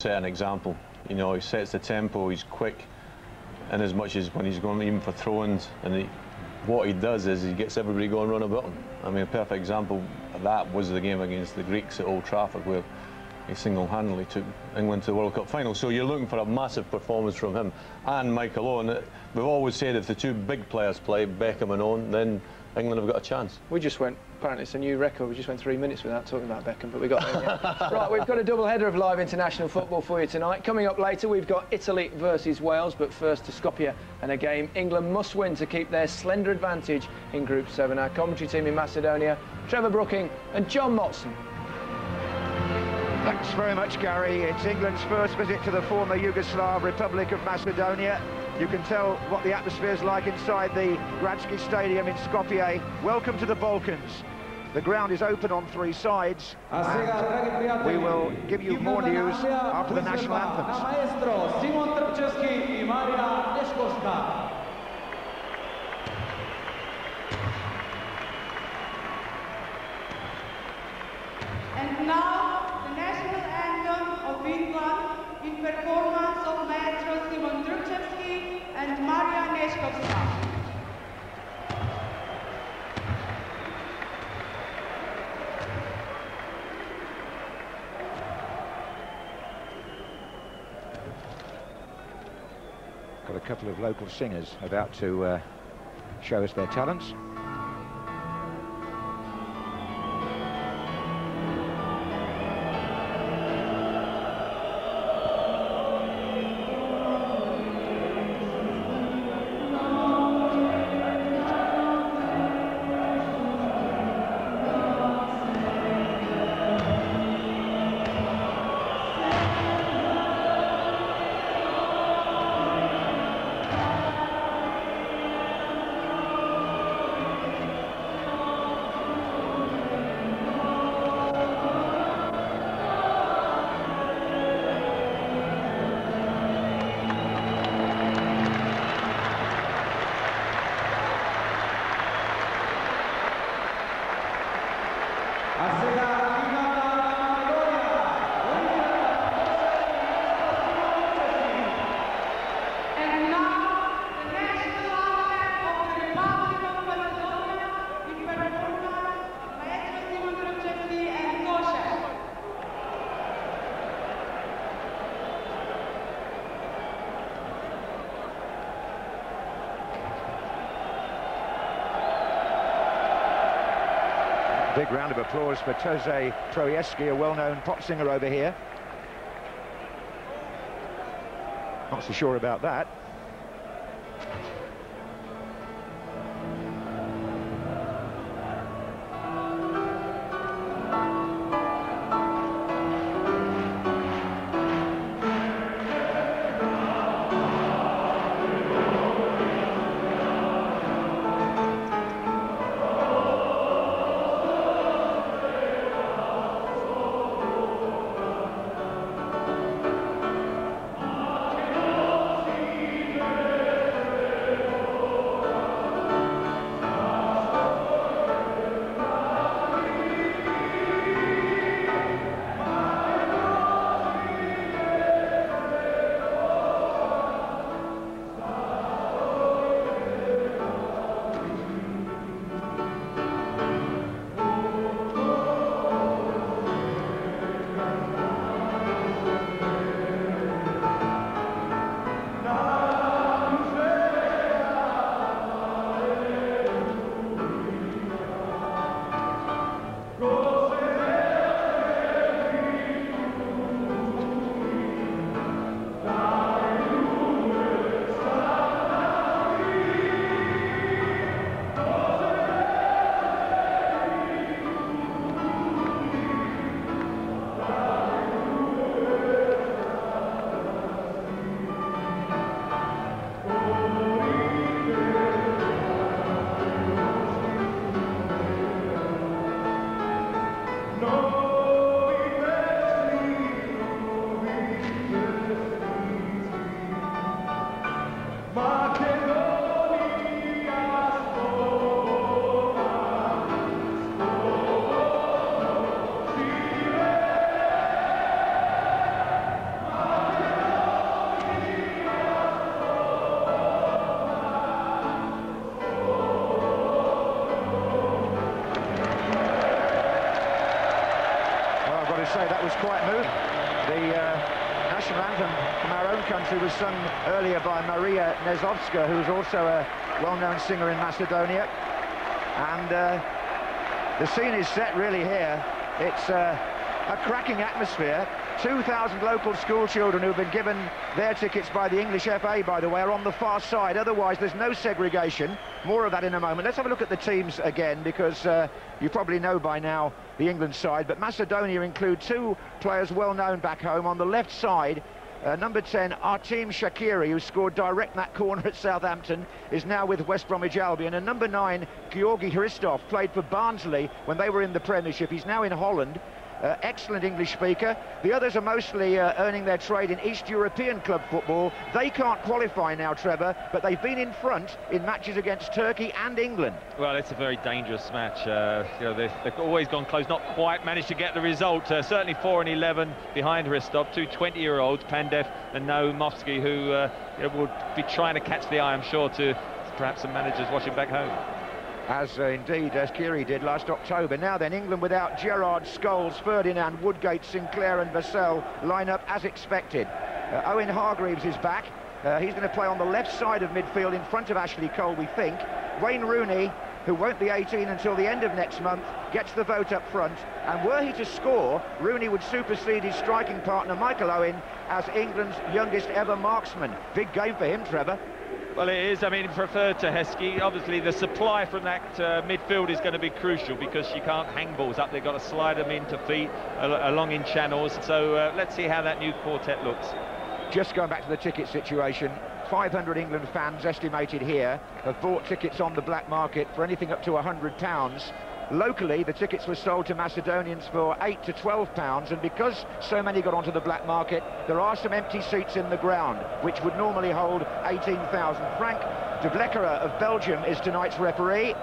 Set an example. You know, he sets the tempo, he's quick, and as much as when he's going even for throw-ins, and what he does is he gets everybody going run about him. I mean, a perfect example of that was the game against the Greeks at Old Trafford, where he single-handedly took England to the World Cup final. So you're looking for a massive performance from him and Michael Owen. We've always said if the two big players play, Beckham and Owen, then England have got a chance. We just went, apparently it's a new record, we just went 3 minutes without talking about Beckham, but we got there, yeah. Right, we've got a double header of live international football for you tonight. Coming up later, we've got Italy versus Wales, but first to Skopje and a game England must win to keep their slender advantage in Group 7. Our commentary team in Macedonia, Trevor Brooking and John Motson. Thanks very much, Gary. It's England's first visit to the former Yugoslav Republic of Macedonia. You can tell what the atmosphere is like inside the Gradski Stadium in Skopje. Welcome to the Balkans. The ground is open on 3 sides. We will give you more news after the national anthems. And now, the national anthem of England in performance of Maestro Simon Drugčevski and Maria Neškovska. Got a couple of local singers about to show us their talents. Big round of applause for Toze Trojeski, a well-known pop singer over here. Not so sure about that. quite moving. The national anthem from our own country was sung earlier by Maria Nezovska, who's also a well-known singer in Macedonia. And the scene is set really here. It's a cracking atmosphere. 2,000 local school children who've been given their tickets by the English FA, by the way, are on the far side. Otherwise, there's no segregation. More of that in a moment. Let's have a look at the teams again, because you probably know by now the England side. But Macedonia include two players well known back home. On the left side, number 10, Artem Shaqiri, who scored direct in that corner at Southampton, is now with West Bromwich Albion. And number 9, Georgi Hristov, played for Barnsley when they were in the Premiership. He's now in Holland. Excellent English speaker. The others are mostly earning their trade in East European club football. They can't qualify now, Trevor, but they've been in front in matches against Turkey and England. Well, it's a very dangerous match. You know, they've always gone close, not quite managed to get the result. Certainly 4 and 11 behind Hristov, two 20-year-olds, Pandev and Naumovsky, who you know, will be trying to catch the eye, I'm sure, to perhaps some managers watching back home. As indeed Kiri did last October. Now then, England without Gerrard, Scholes, Ferdinand, Woodgate, Sinclair and Vassell line up as expected. Owen Hargreaves is back. He's going to play on the left side of midfield in front of Ashley Cole, we think. Wayne Rooney, who won't be 18 until the end of next month, gets the vote up front. And were he to score, Rooney would supersede his striking partner Michael Owen as England's youngest ever marksman. Big game for him, Trevor. Well, it is. I mean, preferred to Heskey. Obviously, the supply from that midfield is going to be crucial, because you can't hang balls up. They've got to slide them into feet, along in channels. So let's see how that new quartet looks. Just going back to the ticket situation, 500 England fans estimated here have bought tickets on the black market for anything up to £100. Locally, the tickets were sold to Macedonians for £8 to £12, and because so many got onto the black market, there are some empty seats in the ground, which would normally hold 18,000. Frank de Vleckere of Belgium is tonight's referee.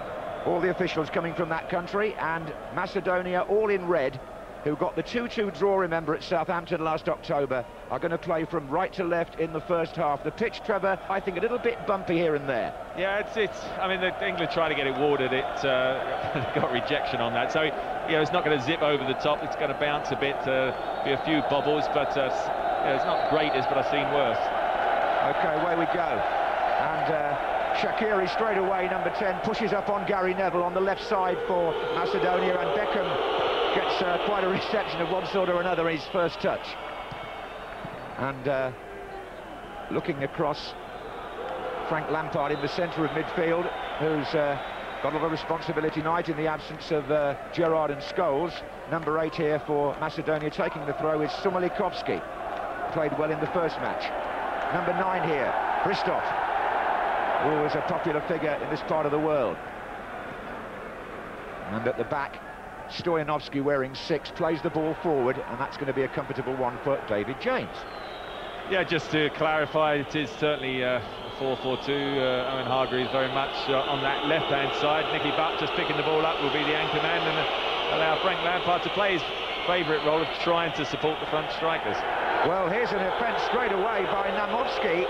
All the officials coming from that country, and Macedonia, all in red, who got the 2-2 draw, remember, at Southampton last October, are going to play from right to left in the first half. The pitch, Trevor, I think a little bit bumpy here and there. Yeah, I mean, England tried to get it watered. It got rejection on that. So, you know, it's not going to zip over the top. It's going to bounce a bit, be a few bobbles, but you know, it's not greatest, but I've seen worse. OK, away we go. And Shaqiri straight away, number 10, pushes up on Gary Neville on the left side for Macedonia, and Beckham gets quite a reception of one sort or another in his first touch. And looking across, Frank Lampard in the centre of midfield, who's got a lot of responsibility tonight in the absence of Gerrard and Scholes. Number 8 here for Macedonia, taking the throw, is Sumalikovsky. Played well in the first match. Number 9 here, Hristov, who is a popular figure in this part of the world. And at the back, Stoyanovsky, wearing 6, plays the ball forward, and that's going to be a comfortable one for David James. Yeah, just to clarify, it is certainly 4-4-2. Owen Hargreaves very much on that left-hand side. Nicky Butt just picking the ball up will be the anchor man, and allow Frank Lampard to play his favourite role of trying to support the front strikers. Well, here's an offence straight away by Naumovsky,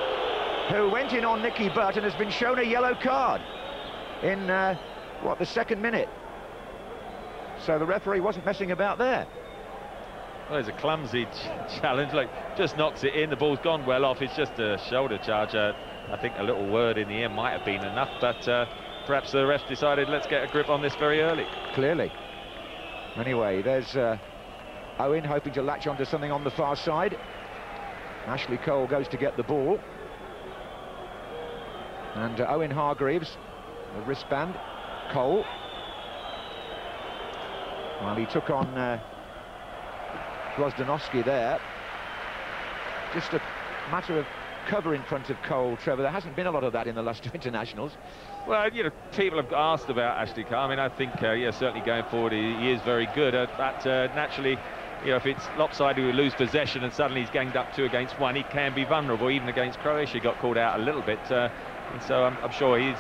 who went in on Nicky Butt and has been shown a yellow card in, what, the 2nd minute. So the referee wasn't messing about there. Well, it's a clumsy challenge. Like, just knocks it in. The ball's gone well off. It's just a shoulder charge. I think a little word in the end might have been enough, but perhaps the ref decided, let's get a grip on this very early. Clearly. Anyway, there's Owen hoping to latch onto something on the far side. Ashley Cole goes to get the ball. And Owen Hargreaves, the wristband. Cole. Well, he took on Grozdanovsky there. Just a matter of cover in front of Cole, Trevor. There hasn't been a lot of that in the last 2 internationals. Well, you know, people have asked about Ashley Cole. I mean, I think, yeah, certainly going forward, he is very good. But naturally, you know, if it's lopsided, we lose possession and suddenly he's ganged up 2 against 1, he can be vulnerable. Even against Croatia, he got called out a little bit. And so I'm sure he's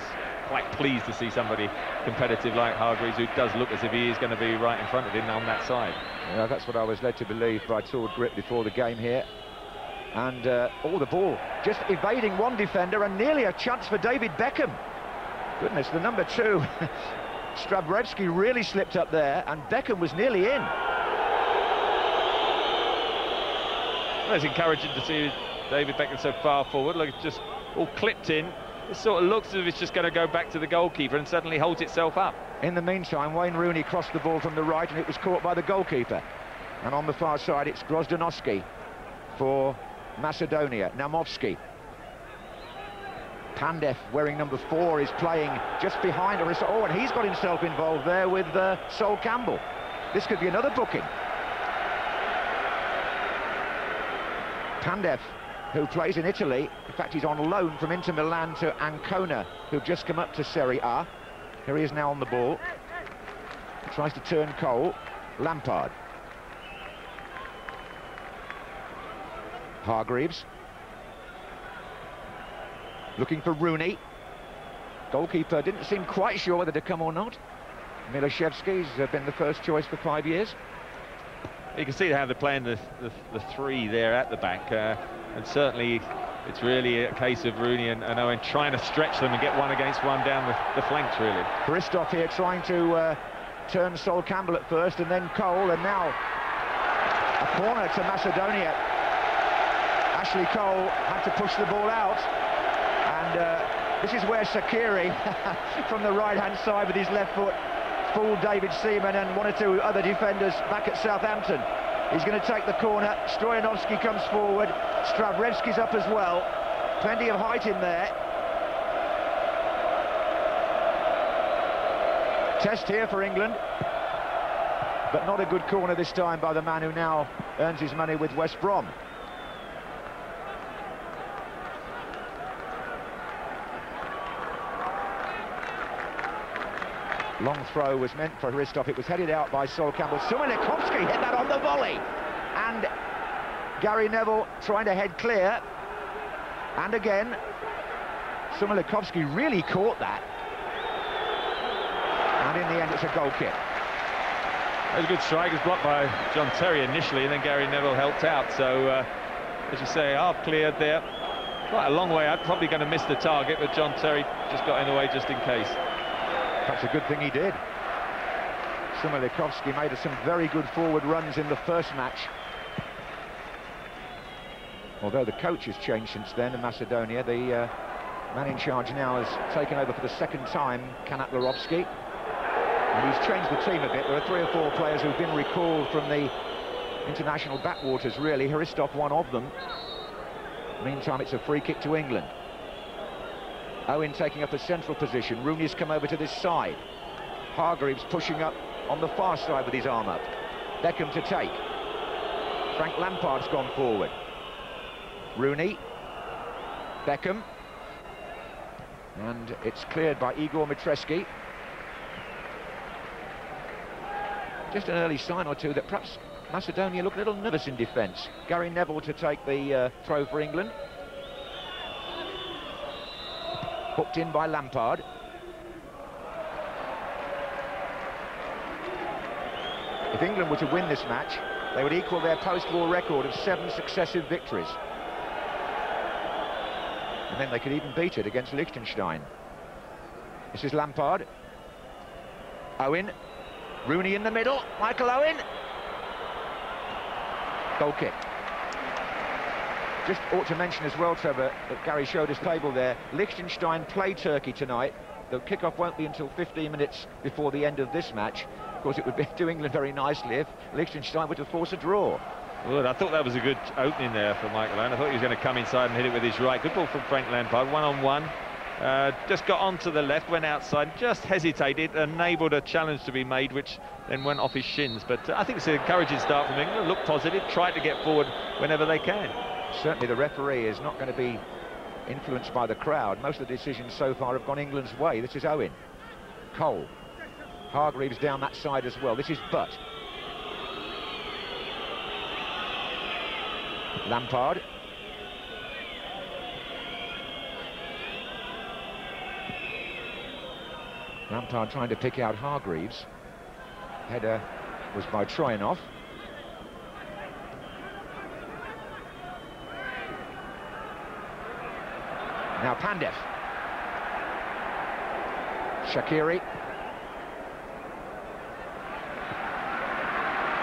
quite pleased to see somebody competitive like Hargreaves, who does look as if he is going to be right in front of him on that side. Yeah, that's what I was led to believe by Tord Grip before the game here. And the ball just evading one defender, and nearly a chance for David Beckham. Goodness, the number 2, Strabrevsky, really slipped up there, and Beckham was nearly in. It's encouraging to see David Beckham so far forward. Look, it's just all clipped in. It sort of looks as if it's just going to go back to the goalkeeper and suddenly holds itself up. In the meantime, Wayne Rooney crossed the ball from the right and it was caught by the goalkeeper. And on the far side, it's Grozdanovski for Macedonia. Namovski. Pandev, wearing number 4, is playing just behind Arisa. Oh, and he's got himself involved there with Sol Campbell. This could be another booking. Pandev, who plays in Italy, in fact he's on loan from Inter Milan to Ancona, who've just come up to Serie A. Here he is now on the ball. He tries to turn Cole. Lampard. Hargreaves. Looking for Rooney. Goalkeeper didn't seem quite sure whether to come or not. Milashevski's been the first choice for 5 years. You can see how they're playing the 3 there at the back, and certainly it's really a case of Rooney and Owen trying to stretch them and get 1 against 1 down the flanks, really. Christoph here trying to turn Sol Campbell at first, and then Cole, and now a corner to Macedonia. Ashley Cole had to push the ball out, and this is where Sakiri from the right-hand side with his left foot fooled David Seaman and 1 or 2 other defenders back at Southampton. He's going to take the corner. Stoyanovski comes forward. Stravrevski's up as well. Plenty of height in there. Test here for England, but not a good corner this time by the man who now earns his money with West Brom. Long throw was meant for Hristov. It was headed out by Sol Campbell. Sumalikovsky hit that on the volley. And Gary Neville trying to head clear. And again, Sumalikovsky really caught that. And in the end, it's a goal kick. It was a good strike. It was blocked by John Terry initially, and then Gary Neville helped out. So, as you say, half cleared there. Quite a long way out. Probably going to miss the target, but John Terry just got in the way just in case. That's a good thing he did. Sumalikovsky made some very good forward runs in the first match. Although the coach has changed since then in Macedonia, the man in charge now has taken over for the 2nd time, Kanat Larovsky. And he's changed the team a bit. There are 3 or 4 players who've been recalled from the international backwaters, really. Hristov, one of them. Meantime, it's a free kick to England. Owen taking up a central position. Rooney's come over to this side. Hargreaves pushing up on the far side with his arm up. Beckham to take. Frank Lampard's gone forward. Rooney. Beckham. And it's cleared by Igor Mitreski. Just an early sign or two that perhaps Macedonia look a little nervous in defence. Gary Neville to take the throw for England. Hooked in by Lampard. If England were to win this match, they would equal their post-war record of 7 successive victories. And then they could even beat it against Liechtenstein. This is Lampard. Owen. Rooney in the middle. Michael Owen. Goal kick. Just ought to mention as well, Trevor, that Gary showed his table there. Liechtenstein play Turkey tonight. The kickoff won't be until 15 minutes before the end of this match. Of course, it would be do England very nicely if Liechtenstein were to force a draw. Good. I thought that was a good opening there for Michael Owen. I thought he was going to come inside and hit it with his right. Good ball from Frank Lampard, one-on-one. Just got onto the left, went outside, just hesitated, enabled a challenge to be made, which then went off his shins. But I think it's an encouraging start from England. Look positive, try to get forward whenever they can. Certainly the referee is not going to be influenced by the crowd. Most of the decisions so far have gone England's way. This is Owen. Cole. Hargreaves down that side as well. This is Butt. Lampard. Lampard trying to pick out Hargreaves. Header was by Troyanov. Now Pandev. Shaqiri.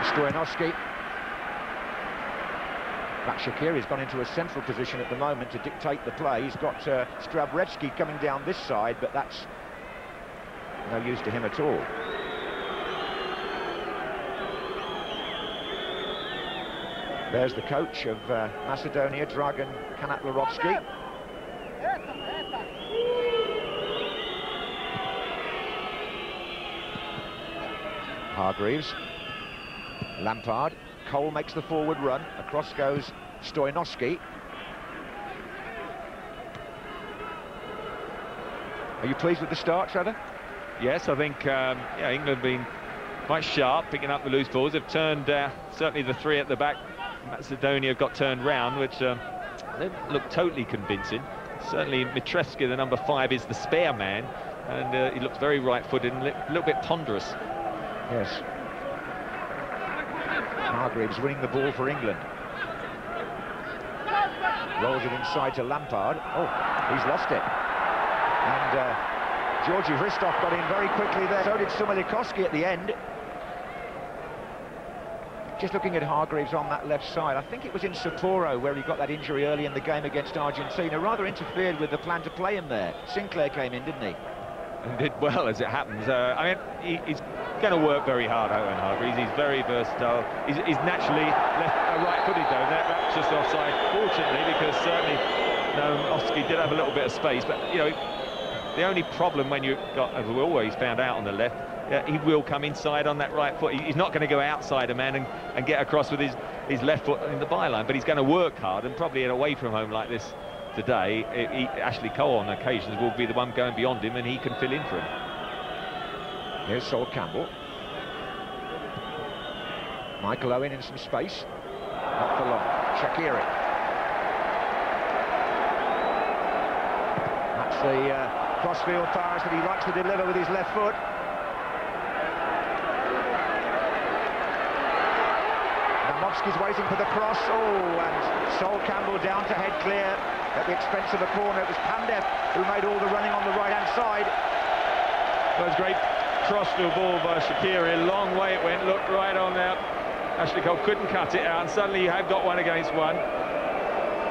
Stoyanovski. But Shaqiri's gone into a central position at the moment to dictate the play. He's got Strabrecki coming down this side, but that's no use to him at all. There's the coach of Macedonia, Dragan Kanatlarovski. Hargreaves, Lampard, Cole makes the forward run, across goes Stoyanovski. Are you pleased with the start, Trevor? Yes, I think yeah, England have been quite sharp, picking up the loose balls. They've turned, certainly the three at the back, Macedonia have got turned round, which they look totally convincing. Certainly Mitreski, the number 5, is the spare man, and he looks very right-footed and a little bit ponderous. Yes. Hargreaves winning the ball for England. Rolls it inside to Lampard. Oh, he's lost it. And Georgi Hristov got in very quickly there. So did Sumilikowski at the end. Just looking at Hargreaves on that left side, I think it was in Sapporo where he got that injury early in the game against Argentina. Rather interfered with the plan to play him there. Sinclair came in, didn't he? And did well, as it happens. I mean, he's going to work very hard, Owen Hargreaves. He's very versatile. He's naturally right-footed, though. That's just offside, fortunately, because certainly Oski did have a little bit of space. But, you know, the only problem when you've got, as we always found out on the left, he will come inside on that right foot. He's not going to go outside a man and get across with his left foot in the byline, but he's going to work hard, and probably in away from home like this today, Ashley Cole on occasions will be the one going beyond him, and he can fill in for him. Here's Sol Campbell. Michael Owen in some space. Not for long. Shaqiri. That's the crossfield pass that he likes to deliver with his left foot. Namovski's waiting for the cross. Oh, and Sol Campbell down to head clear at the expense of a corner. It was Pandev who made all the running on the right-hand side. That was great crossfield ball by Shaqiri. A long way it went. Looked right on there. Ashley Cole couldn't cut it out, and suddenly you have got one against one.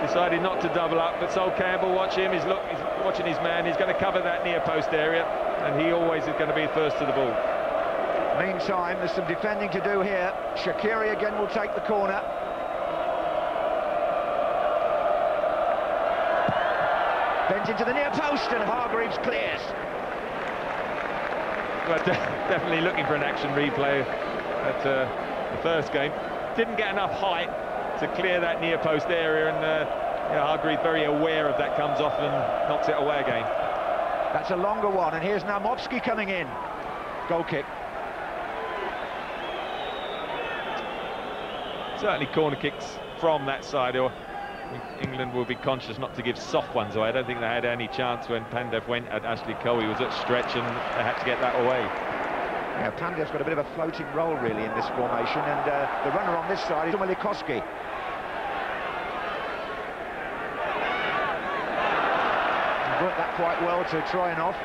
Decided not to double up, but Sol Campbell, watch him. He's watching his man. He's going to cover that near post area, and he always is going to be first to the ball. Meantime, there's some defending to do here. Shaqiri again will take the corner. Bent into the near post, and Hargreaves clears. But definitely looking for an action replay at the first game. Didn't get enough height to clear that near post area, and Hargreaves very aware of that, comes off and knocks it away again. That's a longer one, and here's Namovski coming in. Goal kick. Certainly corner kicks from that side, or England will be conscious not to give soft ones away. I don't think they had any chance when Pandev went at Ashley Cole. He was at stretch, and they had to get that away. Yeah, Pandev's got a bit of a floating role really in this formation, and the runner on this side is Sumilikowski. Worked that quite well to Troyanov.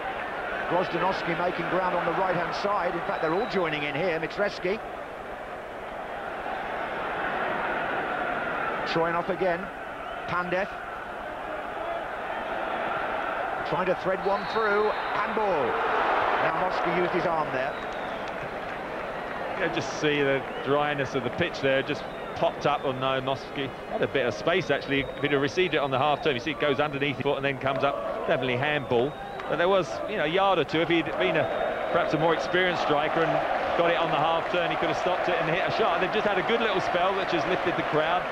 Grozdanovski making ground on the right-hand side. In fact, they're all joining in here. Mitreski. Troyanov again. Pandev. Trying to thread one through. Handball. Now Moski used his arm there. Yeah, just see the dryness of the pitch there. Just popped up on Moski. Had a bit of space actually. If he'd have received it on the half turn, you see it goes underneath his foot and then comes up. Definitely handball. But there was, a yard or two. If he'd been perhaps a more experienced striker and got it on the half turn, he could have stopped it and hit a shot. And they've just had a good little spell which has lifted the crowd.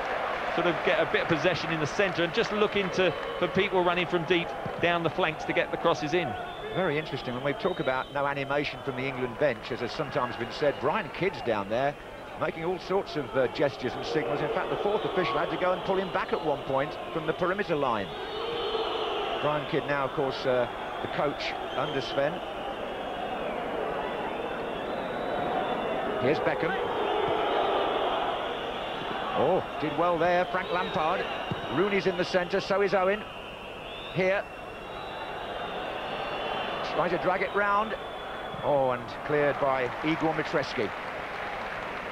Sort of get a bit of possession in the centre and just looking for people running from deep down the flanks to get the crosses in. Very interesting. When we talk about no animation from the England bench, as has sometimes been said, Brian Kidd's down there making all sorts of gestures and signals. In fact, the fourth official had to go and pull him back at one point from the perimeter line. Brian Kidd now, of course, the coach under Sven. Here's Beckham. Oh, did well there, Frank Lampard. Rooney's in the centre, so is Owen. Here. Trying to drag it round. Oh, and cleared by Igor Mitreski.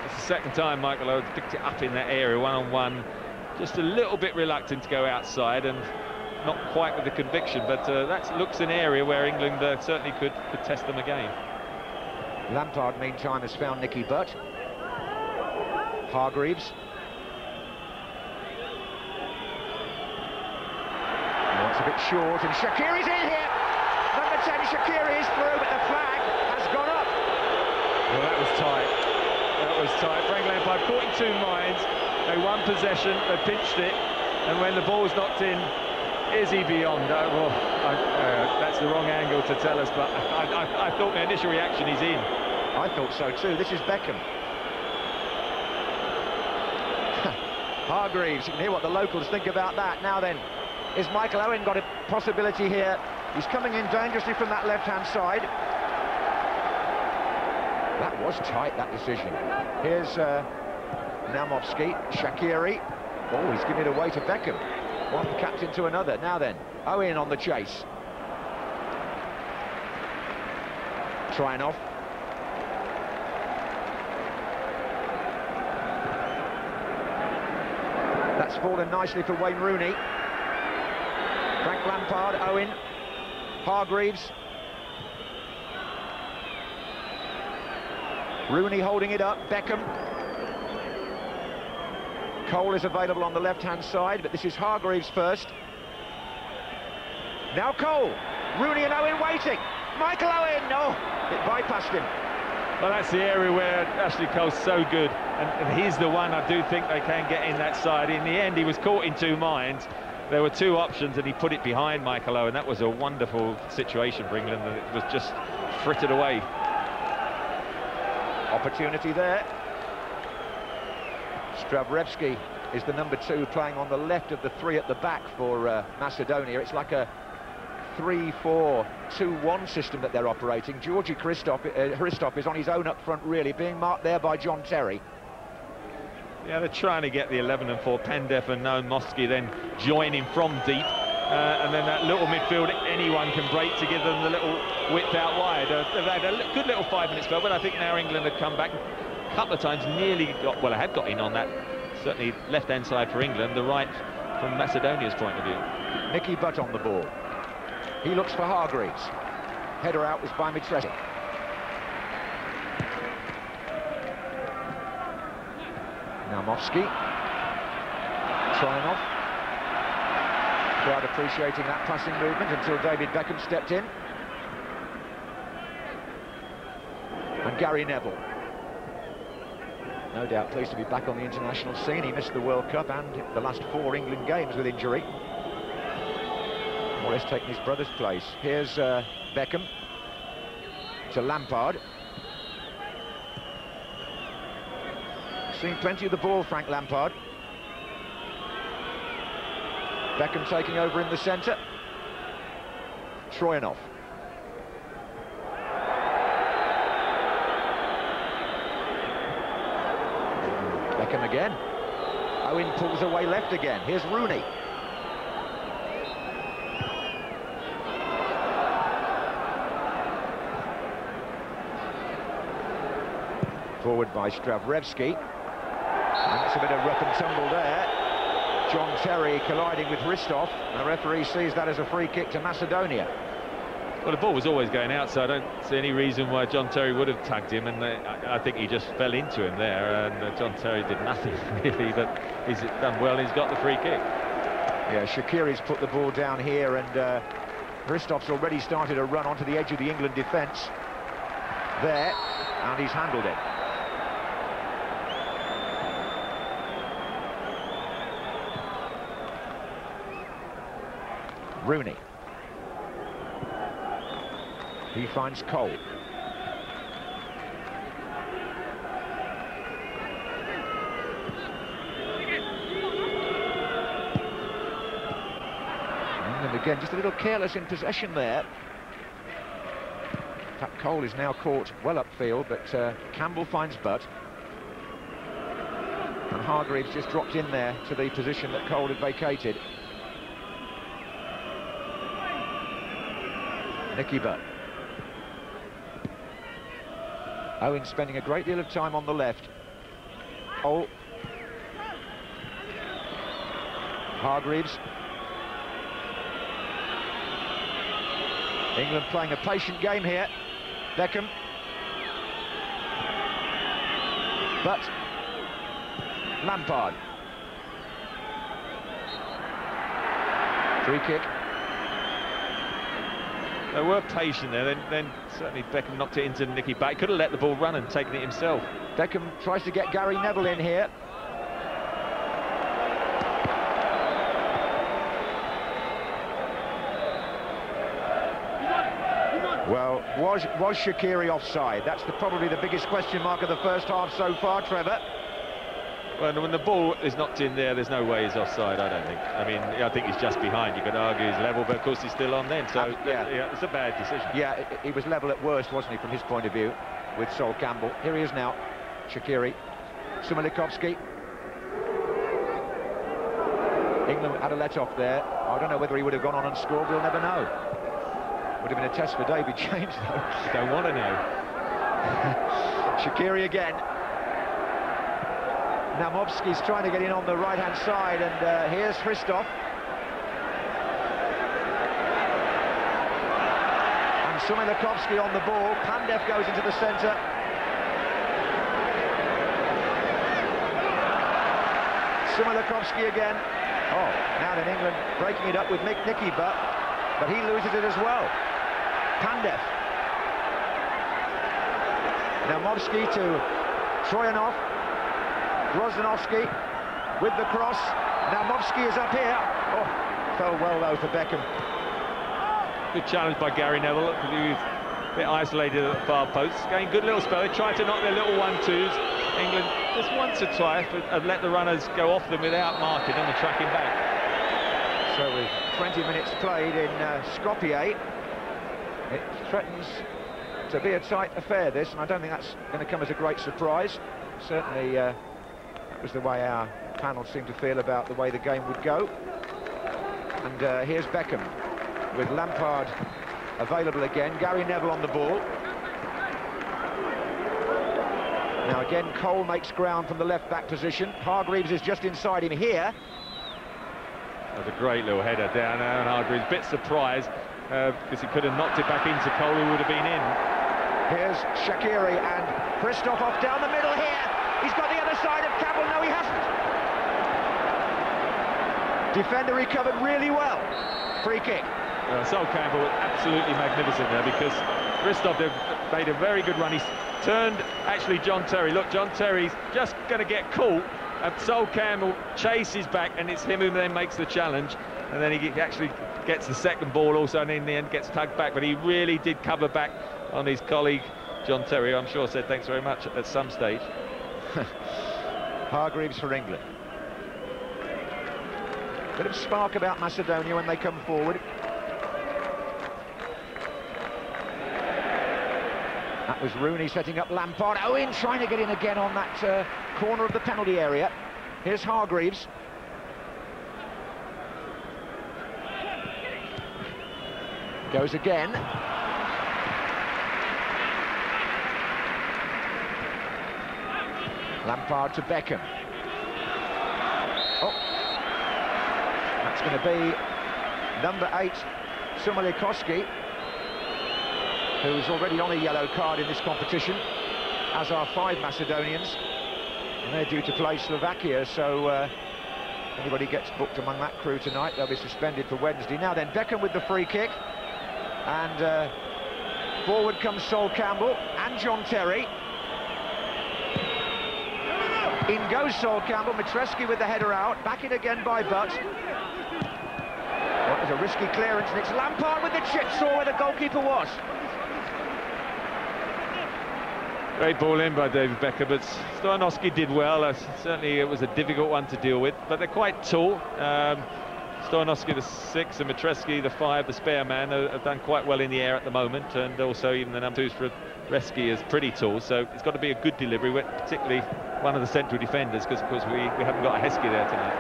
It's the second time Michael Owen's picked it up in that area, one-on-one. just a little bit reluctant to go outside and not quite with the conviction, but that looks an area where England certainly could test them again. Lampard, meantime, has found Nicky Butt. Hargreaves. It's a bit short, and Shaqiri's in here. Number 10, Shaqiri is through, but the flag has gone up. Well, that was tight. That was tight. Frank Lampard caught in two minds. They won possession, they pinched it, and when the ball's knocked in, is he beyond? Well, that's the wrong angle to tell us, but I thought the initial reaction, he's in. I thought so too. This is Beckham. Hargreaves, you can hear what the locals think about that. Now then, is Michael Owen got a possibility here? He's coming in dangerously from that left-hand side. That was tight, that decision. Here's Namovsky, Shaqiri. Oh, he's giving it away to Beckham. One captain to another. Now then, Owen on the chase. Trying off. That's fallen nicely for Wayne Rooney. Frank Lampard, Owen, Hargreaves. Rooney holding it up, Beckham. Cole is available on the left-hand side, but this is Hargreaves first. Now Cole, Rooney and Owen waiting. Michael Owen, no, it bypassed him. Well, that's the area where Ashley Cole's so good, and he's the one I do think they can get in that side. In the end, he was caught in two minds. There were two options, and he put it behind Michael Owen. That was a wonderful situation for England, and it was just frittered away. Opportunity there. Stravrevski is the number 2 playing on the left of the 3 at the back for Macedonia. It's like a 3-4-2-1 system that they're operating. Georgi Hristov is on his own up front, really, being marked there by John Terry. Yeah, they're trying to get the 11 and 4. Pendev and Namovsky then join him from deep. And then that little midfield, anyone can break to give them the little width out wide. They've had a good little 5-minute spell, but I think now England have come back a couple of times, nearly got, well, I had got in on that, certainly left-hand side for England, the right from Macedonia's point of view. Nicky Butt on the ball. He looks for Hargreaves. Header out was by Mitresi. Namovsky. Trying off. Crowd appreciating that passing movement until David Beckham stepped in. And Gary Neville. No doubt pleased to be back on the international scene. He missed the World Cup and the last 4 England games with injury. Morris taking his brother's place. Here's Beckham to Lampard. Seen plenty of the ball, Frank Lampard. Beckham taking over in the centre. Troyanov. Beckham again. Owen pulls away left again. Here's Rooney. Forward by Stravrevski. And it's a bit of rough and tumble there. John Terry colliding with Hristov. The referee sees that as a free kick to Macedonia. Well, the ball was always going out, so I don't see any reason why John Terry would have tagged him, and I think he just fell into him there, and John Terry did nothing really, but he's done well, he's got the free kick. Yeah, Shaqiri's put the ball down here, and Hristov's already started a run onto the edge of the England defence there, and he's handled it. Rooney. He finds Cole. And again, just a little careless in possession there. In fact, Cole is now caught well upfield, but Campbell finds Butt. And Hargreaves just dropped in there to the position that Cole had vacated. Nicky Butt. Owen spending a great deal of time on the left. Oh. Hargreaves. England playing a patient game here. Beckham. But Lampard. Free kick. They were patient there, then certainly Beckham knocked it into Nicky back. Could have let the ball run and taken it himself. Beckham tries to get Gary Neville in here. Well, was Shaqiri offside? That's probably the biggest question mark of the first half so far, Trevor. Well, when the ball is knocked in there, there's no way he's offside, I don't think. I mean, I think he's just behind. You could argue he's level, but of course he's still on then, so yeah, it's a bad decision. Yeah, he was level at worst, wasn't he, from his point of view, with Sol Campbell. Here he is now, Shaqiri. Sumalikovsky. England had a let-off there. I don't know whether he would have gone on and scored, we'll never know. Would have been a test for David James, though. You don't want to know. Shaqiri again. Namovsky's trying to get in on the right-hand side, and here's Christoph. And Sumalikovsky on the ball. Pandev goes into the centre. Sumalikovsky again. Oh, now then England breaking it up with Nicky, but he loses it as well. Pandev. Namovsky to Troyanov. Grozdanovsky with the cross. Namovsky is up here. Oh, fell well though for Beckham. Good challenge by Gary Neville. He was a bit isolated at the far post. Getting good little spell. They tried to knock their little 1-2s. England just once or twice have let the runners go off them without marking them and tracking back. So with 20 minutes played in Skopje, it threatens to be a tight affair, this, and I don't think that's going to come as a great surprise. Certainly that was the way our panel seemed to feel about the way the game would go. And here's Beckham with Lampard available again. Gary Neville on the ball. Now again, Cole makes ground from the left-back position. Hargreaves is just inside him here. That was a great little header down there, and Hargreaves a bit surprised because he could have knocked it back into Cole, who would have been in. Here's Shaqiri and Christoph off down the middle here. He's got the other side of Campbell. No, he hasn't. Defender recovered really well. Free kick. Sol Campbell was absolutely magnificent there, because Christoph made a very good run. He's turned, actually, John Terry. Look, John Terry's just going to get caught, and Sol Campbell chases back, and it's him who then makes the challenge. And then he actually gets the second ball also, and in the end gets tugged back. But he really did cover back on his colleague, John Terry. I'm sure said thanks very much at some stage. Hargreaves for England. Bit of spark about Macedonia when they come forward. That was Rooney setting up Lampard. Owen trying to get in again on that corner of the penalty area. Here's Hargreaves. Goes again. Lampard to Beckham. Oh, that's going to be number 8, Sumalikovsky, who's already on a yellow card in this competition, as are 5 Macedonians, and they're due to play Slovakia, so anybody gets booked among that crew tonight, they'll be suspended for Wednesday. Now then, Beckham with the free kick, and forward comes Sol Campbell and John Terry. In goes Sol Campbell, Mitreski with the header out, back in again by Butt. Well, it was a risky clearance, and it's Lampard with the chip, saw where the goalkeeper was. Great ball in by David Beckham, but Stojanovski did well. Certainly it was a difficult one to deal with, but they're quite tall. Stojanovski the 6 and Mitreski the 5, the spare man, have done quite well in the air at the moment, and also even the number 2s for Reski is pretty tall, so it's got to be a good delivery, particularly one of the central defenders, because of course we haven't got a Heskey there tonight.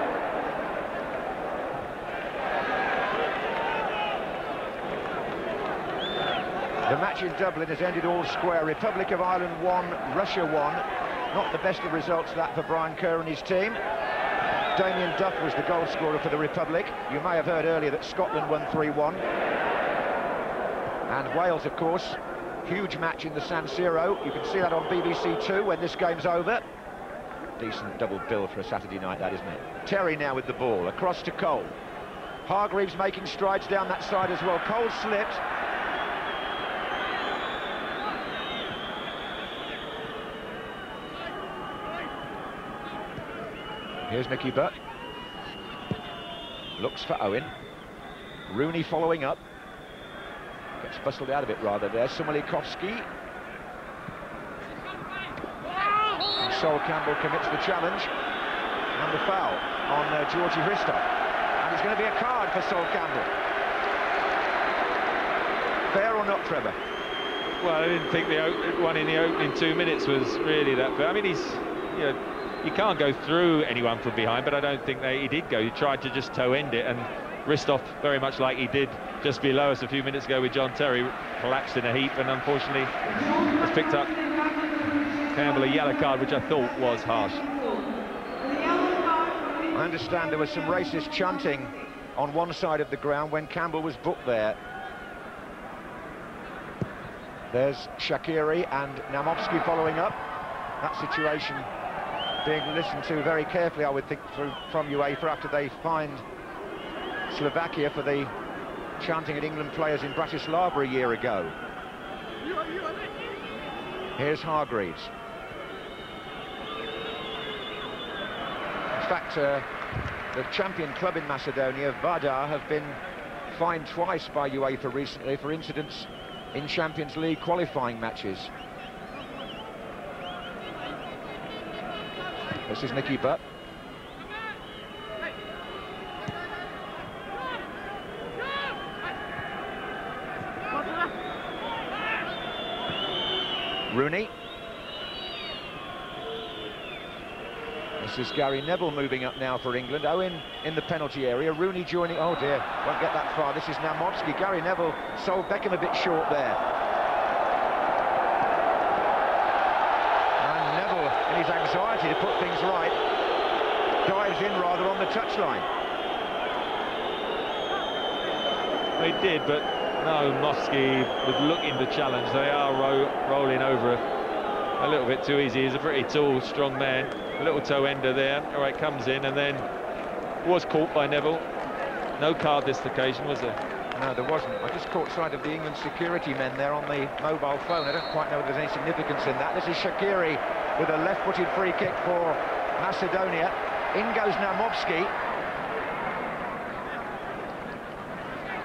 The match in Dublin has ended all square. Republic of Ireland 1, Russia 1. Not the best of results that for Brian Kerr and his team. Damien Duff was the goal scorer for the Republic. You may have heard earlier that Scotland won 3-1. And Wales, of course, huge match in the San Siro. You can see that on BBC Two when this game's over. Decent double bill for a Saturday night, that, isn't it? Terry now with the ball, across to Cole. Hargreaves making strides down that side as well. Cole slipped. Here's Nicky Butt. Looks for Owen. Rooney following up. Gets bustled out of it rather there. Sumalikovsky. And Sol Campbell commits the challenge. And the foul on Georgi Hristov. And it's going to be a card for Sol Campbell. Fair or not, Trevor? Well, I didn't think the one in the opening 2 minutes was really that fair. I mean, he's, you know, you can't go through anyone from behind, but I don't think he did go. He tried to just toe-end it, and Hristov, very much like he did just below us a few minutes ago with John Terry, collapsed in a heap, and unfortunately has picked up Campbell a yellow card, which I thought was harsh. I understand there was some racist chanting on one side of the ground when Campbell was booked there. There's Shaqiri and Namovsky following up. That situation being listened to very carefully, I would think, from UEFA after they fined Slovakia for the chanting at England players in Bratislava a year ago. Here's Hargreaves. In fact, the champion club in Macedonia, Vardar, have been fined twice by UEFA recently for incidents in Champions League qualifying matches. This is Nicky Butt. Rooney. This is Gary Neville moving up now for England. Owen in the penalty area. Rooney joining. Oh dear, won't get that far. This is Namovsky. Gary Neville sold Beckham a bit short there. And Neville, in his anxiety to put things right, dives in rather on the touchline. They did, but no, Mosky was looking to challenge. They are rolling over a little bit too easy. He's a pretty tall, strong man. A little toe ender there. All right, comes in and then was caught by Neville. No card this occasion, was there? No, there wasn't. I just caught sight of the England security men there on the mobile phone. I don't quite know if there's any significance in that. This is Shaqiri with a left-footed free kick for Macedonia. In goes Namovsky.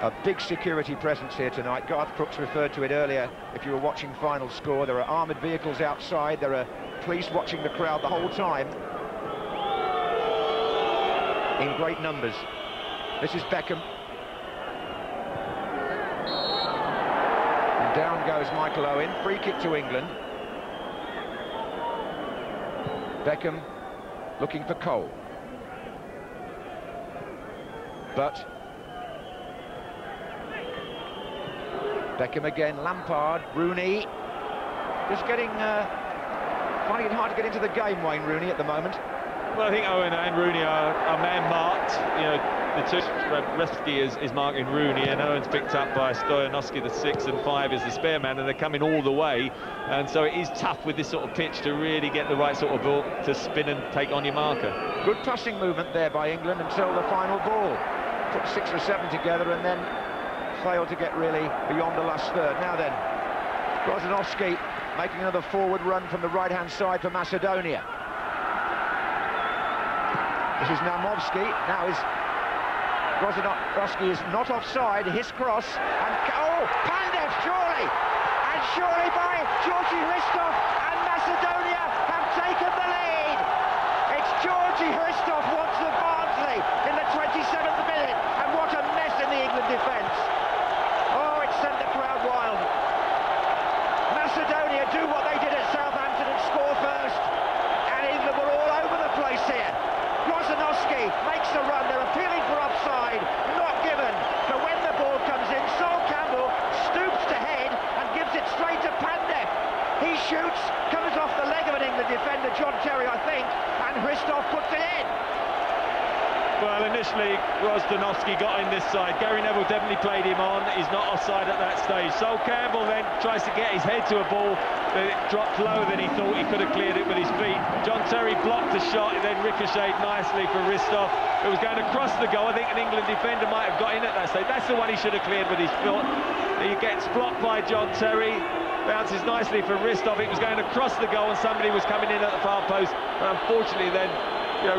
A big security presence here tonight. Garth Crooks referred to it earlier. If you were watching Final Score, there are armoured vehicles outside. There are police watching the crowd the whole time in great numbers. This is Beckham. And down goes Michael Owen. Free kick to England. Beckham looking for Cole. But Beckham again, Lampard, Rooney. Just getting, finding it hard to get into the game, Wayne Rooney, at the moment. Well, I think Owen and Rooney are man-marked. You know, the two, Reski is marking Rooney, and Owen's picked up by Stoyanovsky, the 6, and 5 is the spare man, and they're coming all the way. And so it is tough with this sort of pitch to really get the right sort of ball to spin and take on your marker. Good passing movement there by England until the final ball. Put 6 or 7 together and then failed to get really beyond the last third. Now then, Grozdanovsky making another forward run from the right-hand side for Macedonia. This is Namovsky. Now is Grozdanovsky is not offside. His cross and oh, Pandev surely, and surely by Georgi Hristov, and Macedonia have taken the lead. It's Georgi Hristov wants the Barnsley in the 27th minute, and what a mess in the England defence. Oh, it sent the crowd wild. Macedonia do what they did at Southampton and score first, and England were all over the place here. Grozdanovsky makes the run. They're appealing for offside, not given. But when the ball comes in, Sol Campbell stoops to head and gives it straight to Pandev. He shoots, comes off the leg of an England defender, John Terry, I think, and Hristov puts it in. Well, initially, Rosdanovsky got in this side. Gary Neville definitely played him on. He's not offside at that stage. Sol Campbell then tries to get his head to a ball, but it dropped lower than he thought. He could have cleared it with his feet. John Terry blocked the shot, and then ricocheted nicely for Ristov. It was going across the goal. I think an England defender might have got in at that stage. That's the one he should have cleared with his foot. He gets blocked by John Terry. Bounces nicely for Ristov. It was going across the goal, and somebody was coming in at the far post. But unfortunately, then,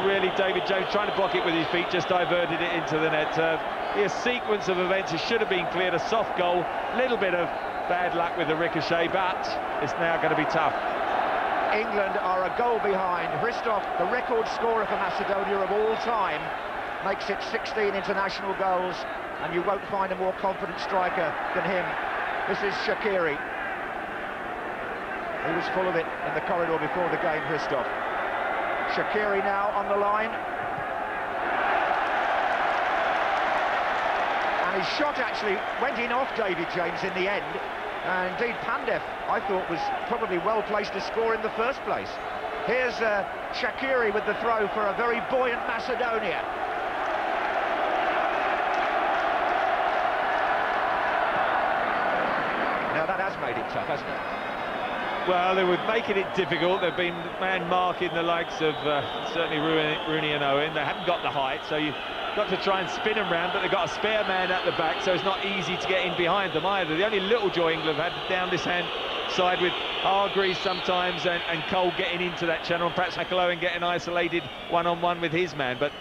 really David Jones trying to block it with his feet just diverted it into the net. A sequence of events, it should have been cleared. A soft goal, a little bit of bad luck with the ricochet, but it's now going to be tough. England are a goal behind. Ristov, the record scorer for Macedonia of all time, makes it 16 international goals, and you won't find a more confident striker than him. This is Shaqiri. He was full of it in the corridor before the game, Ristov. Shaqiri now on the line. And his shot actually went in off David James in the end. And indeed, Pandev, I thought, was probably well placed to score in the first place. Here's Shaqiri with the throw for a very buoyant Macedonia. Now that has made it tough, hasn't it? Well, they were making it difficult. They've been man-marking the likes of certainly Rooney and Owen. They haven't got the height, so you've got to try and spin them round, but they've got a spare man at the back, so it's not easy to get in behind them either. The only little joy England have had down this hand side with Hargreaves sometimes and Cole getting into that channel, and perhaps McElroy getting isolated one-on-one with his man. But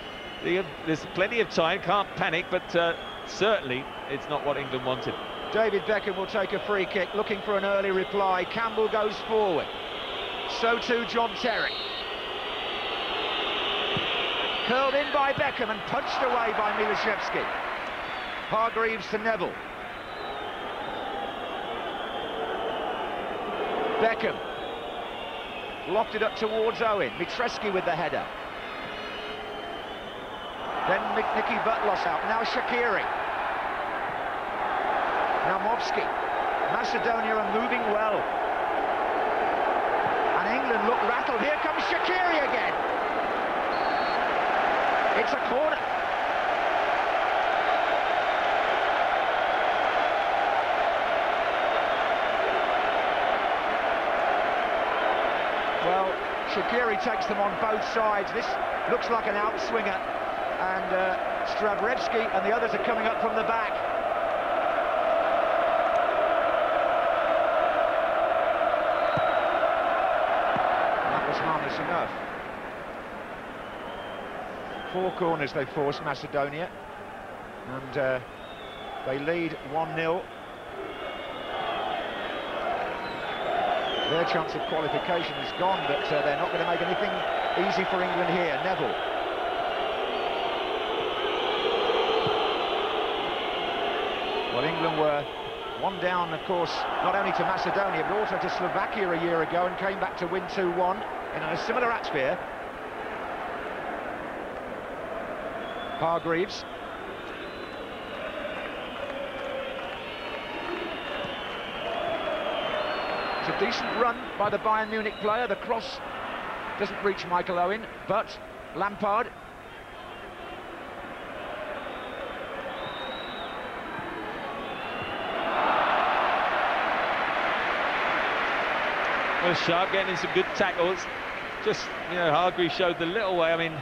there's plenty of time, can't panic, but certainly it's not what England wanted. David Beckham will take a free kick, looking for an early reply. Campbell goes forward. So too John Terry. Curled in by Beckham and punched away by Milishevsky. Hargreaves to Neville. Beckham. Lofted up towards Owen. Mitreski with the header. Then Nicky Butlos out. Now Shaqiri. Now Movsky. Macedonia are moving well. And England look rattled. Here comes Shaqiri again. It's a corner. Well, Shaqiri takes them on both sides. This looks like an outswinger. And Stravrevsky and the others are coming up from the back. Harmless enough. 4 corners they forced Macedonia, and they lead 1-0. Their chance of qualification is gone, but they're not going to make anything easy for England here. Neville. Well, England were 1 down, of course, not only to Macedonia, but also to Slovakia a year ago, and came back to win 2-1 in a similar atmosphere. Hargreaves. It's a decent run by the Bayern Munich player. The cross doesn't reach Michael Owen, but Lampard. Well, Sharp getting in some good tackles. Just, Hargreaves showed the little way. I mean,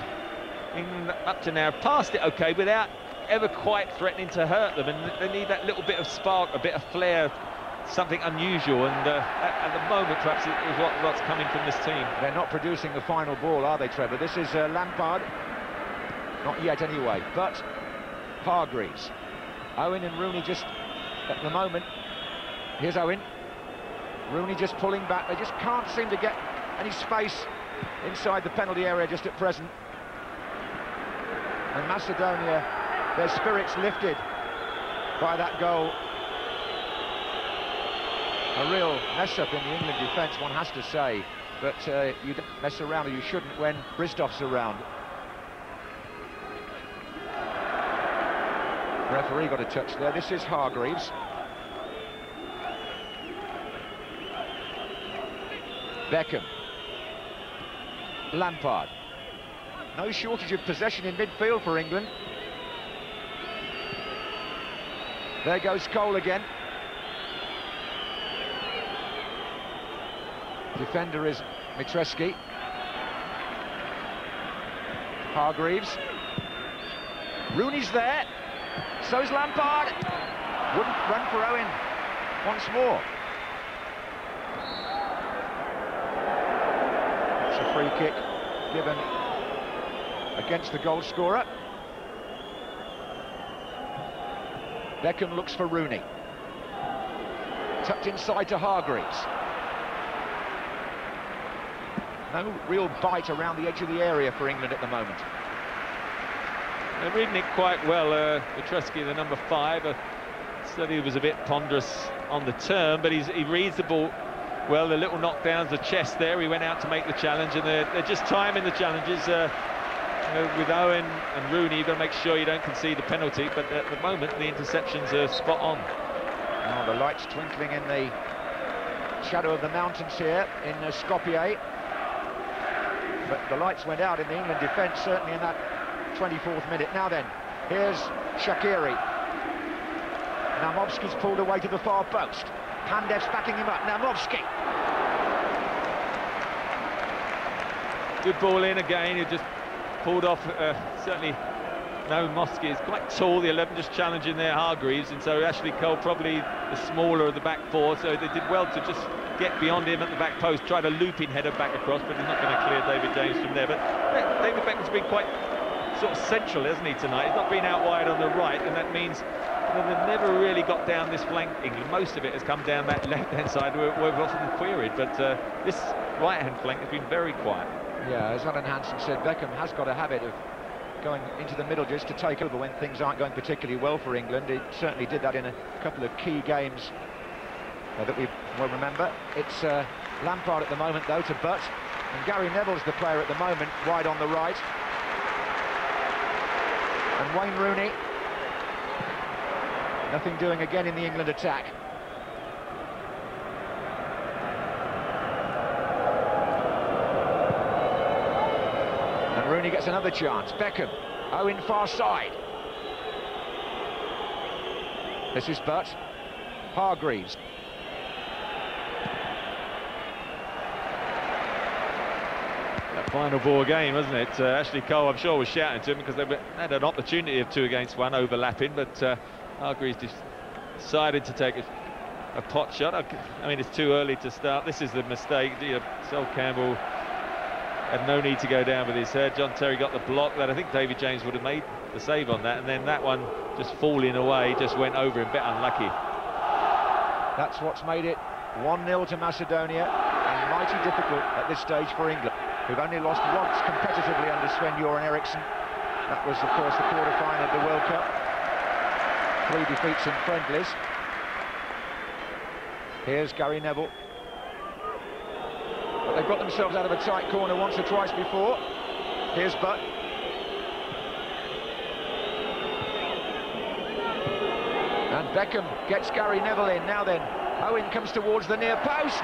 England up to now passed it okay without ever quite threatening to hurt them, and they need that little bit of spark, a bit of flair, something unusual, and at the moment perhaps it was what's coming from this team. They're not producing the final ball, are they, Trevor? This is Lampard. Not yet anyway, but Hargreaves. Owen and Rooney just at the moment. Here's Owen. Rooney just pulling back. They just can't seem to get any space inside the penalty area just at present. And Macedonia, their spirits lifted by that goal. A real mess-up in the England defence, one has to say. But you don't mess around, or you shouldn't, when Bristov's around. Referee got a touch there. This is Hargreaves. Beckham. Lampard. No shortage of possession in midfield for England. There goes Cole again. Defender is Mitreski. Hargreaves. Rooney's there. So's Lampard. Wouldn't run for Owen once more. It's a free kick given against the goal scorer. Beckham looks for Rooney. Tucked inside to Hargreaves. No real bite around the edge of the area for England at the moment. They're reading it quite well. Mitreski, the number 5, certainly was a bit ponderous on the turn, but he reads the ball well. The little knockdowns, the chest there. He went out to make the challenge, and they're just timing the challenges. With Owen and Rooney, you've got to make sure you don't concede the penalty, but at the moment the interceptions are spot on. Oh, the lights twinkling in the shadow of the mountains here in Skopje. But the lights went out in the England defence, certainly in that 24th minute. Now then, here's Shaqiri. Naumovski's pulled away to the far post. Pandev's backing him up. Naumovski. Good ball in again. He just pulled off. Certainly, Naumovski is quite tall. The 11 just challenging their Hargreaves, and so Ashley Cole probably the smaller of the back 4. So they did well to just get beyond him at the back post, try to looping header back across, but he's not going to clear David James from there. But David Beckham's been quite sort of central, hasn't he, tonight? He's not been out wide on the right, and that means they've never really got down this flank, England. Most of it has come down that left-hand side where we've often queried, but this right-hand flank has been very quiet. Yeah, as Alan Hansen said, Beckham has got a habit of going into the middle just to take over when things aren't going particularly well for England. He certainly did that in a couple of key games that we will remember. It's Lampard at the moment, though, to Butt. And Gary Neville's the player at the moment, wide on the right. And Wayne Rooney. Nothing doing again in the England attack. And Rooney gets another chance. Beckham, Owen far side. This is Butt. Hargreaves. That final ball game, wasn't it? Ashley Cole, I'm sure, was shouting to him because they had an opportunity of 2 against 1 overlapping, but Hargreaves decided to take a pot shot. I mean, it's too early to start. This is the mistake. Sol Campbell had no need to go down with his head. John Terry got the block that I think David James would have made the save on that, and then that one just falling away just went over him, a bit unlucky. That's what's made it 1-0 to Macedonia, and mighty difficult at this stage for England, who've only lost once competitively under Sven-Göran Eriksson. That was, of course, the quarter-final of the World Cup. 3 defeats in friendlies. Here's Gary Neville. But they've got themselves out of a tight corner once or twice before. Here's Butt. And Beckham gets Gary Neville in. Now then, Owen comes towards the near post.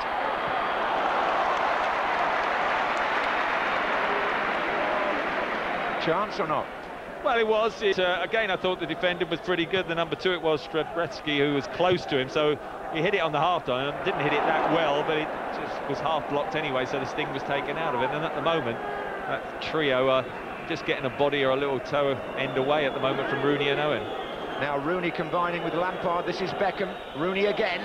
Chance or not? Well, it was. Again, I thought the defender was pretty good. The number 2, it was Strzelecki, who was close to him, so he hit it on the half-time. Didn't hit it that well, but it just was half-blocked anyway, so the sting was taken out of it. And at the moment, that trio are just getting a body or a little toe end away at the moment from Rooney and Owen. Now Rooney combining with Lampard. This is Beckham. Rooney again.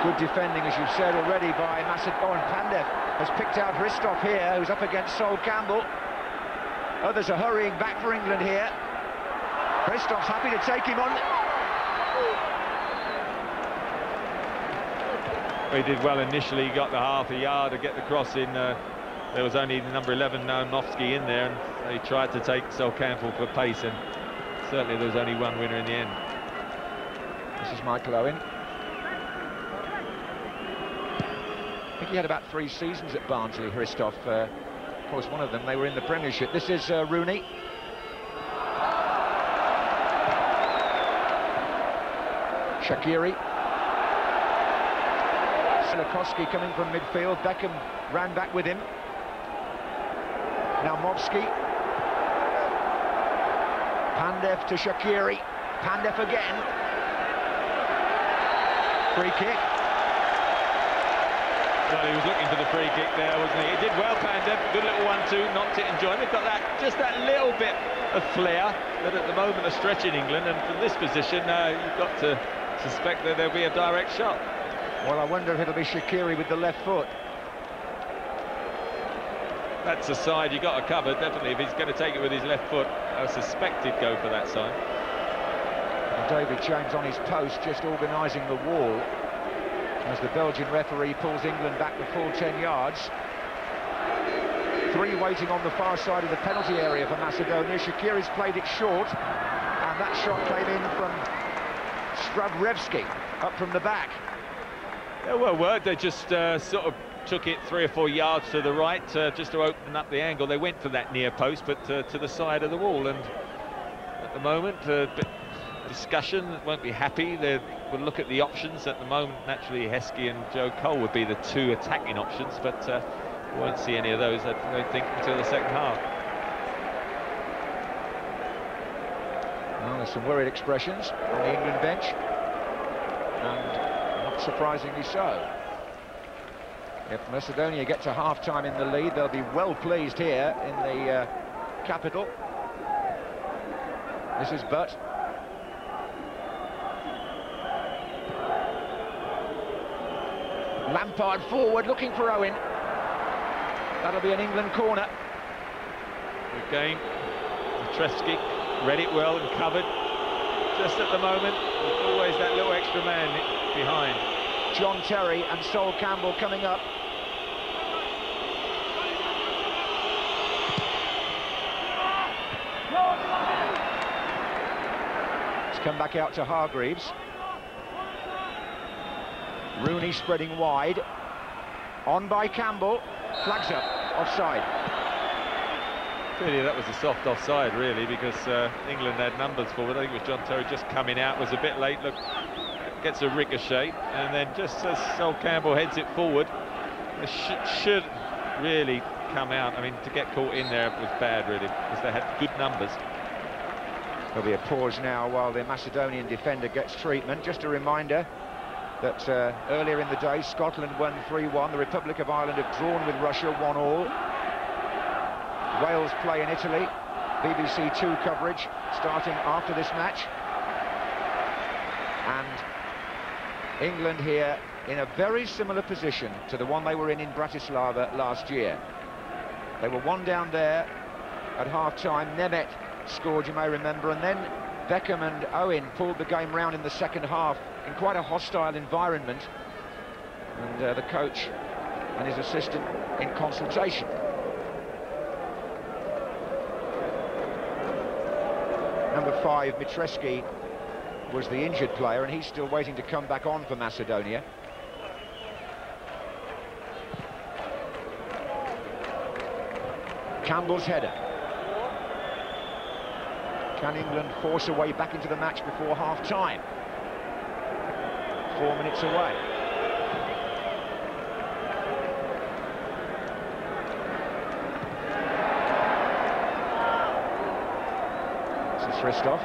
Good defending, as you've said already, by Macedonia. Pandev has picked out Hristov here, who's up against Sol Campbell. Others are hurrying back for England here. Hristov's happy to take him on. He did well initially. He got the half a yard to get the cross in. There was only the number 11, Naumovski, in there, and he tried to take Sol Campbell for pace, and certainly there was only one winner in the end. This is Michael Owen. I think he had about 3 seasons at Barnsley, Hristov. Of course, one of them, they were in the Premiership. This is Rooney. Shaqiri. Lukowski coming from midfield. Beckham ran back with him. Now Movsky. Pandev to Shaqiri. Pandev again. Free kick. Well, he was looking for the free kick there, wasn't he? He did well, Pandev. Good little 1-2, knocked it and joined. They've got just that little bit of flair that at the moment are stretching England, and from this position, you've got to suspect that there'll be a direct shot. Well, I wonder if it'll be Shaqiri with the left foot. That's a side you got to cover, definitely. If he's going to take it with his left foot, I suspect he'd go for that side. And David James on his post, just organising the wall, as the Belgian referee pulls England back the full 10 yards. 3 waiting on the far side of the penalty area for Macedonia. Shaqiri's played it short, and that shot came in from Stradrevski, up from the back. Yeah, well worked. They just sort of took it 3 or 4 yards to the right just to open up the angle. They went for that near post, but to the side of the wall. And at the moment, a bit discussion, won't be happy. They will look at the options at the moment. Naturally, Heskey and Joe Cole would be the 2 attacking options, but we won't see any of those, I don't think, until the second half. Well, there's some worried expressions on the England bench, and not surprisingly so. If Macedonia get to half-time in the lead, they'll be well pleased here in the capital. This is Butt. Lampard forward, looking for Owen. That'll be an England corner. Again, Petreski read it well and covered. Just at the moment, there's always that little extra man behind. John Terry and Sol Campbell coming up. It's come back out to Hargreaves. Rooney spreading wide. On by Campbell. Flags up. Offside. Really, that was a soft offside, really, because England had numbers forward. I think it was John Terry just coming out, was a bit late. Look, gets a ricochet, and then just as Sol Campbell heads it forward, it should really come out. I mean, to get caught in there was bad, really, because they had good numbers. There'll be a pause now while the Macedonian defender gets treatment. Just a reminder that earlier in the day, Scotland won 3-1. The Republic of Ireland have drawn with Russia 1-1. Wales play in Italy. BBC 2 coverage starting after this match. And England here in a very similar position to the one they were in Bratislava last year. They were 1 down there at half-time. Nemeth scored, you may remember, and then Beckham and Owen pulled the game round in the second half in quite a hostile environment, and the coach and his assistant in consultation. Number 5, Mitreski, was the injured player, and he's still waiting to come back on for Macedonia. Campbell's header. Can England force a way back into the match before half-time? 4 minutes away. This is Hristov.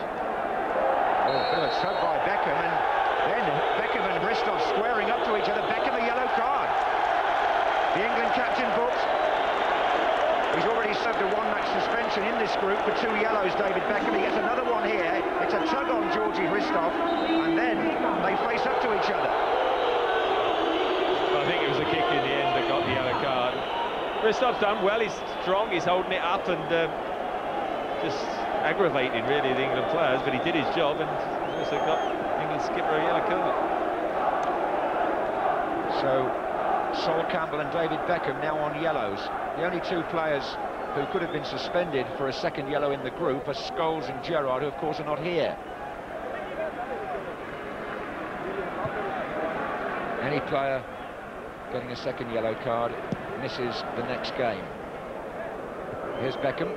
Oh, a bit of a tug by Beckham, and then Beckham and Hristov squaring up to each other. Beckham a yellow card. The England captain booked. He's already served a 1-match suspension in this group for 2 yellows, David Beckham. He gets another one here. It's a tug on Georgi Hristov, and then they face up to each other. I think it was a kick in the end that got the yellow card. Hristov's done well, he's strong, he's holding it up, and just aggravating, really, the England players, but he did his job, and he's also got England skipper a yellow card. So, Sol Campbell and David Beckham now on yellows. The only 2 players who could have been suspended for a second yellow in the group are Scholes and Gerrard, who of course are not here. Any player getting a second yellow card misses the next game. Here's Beckham.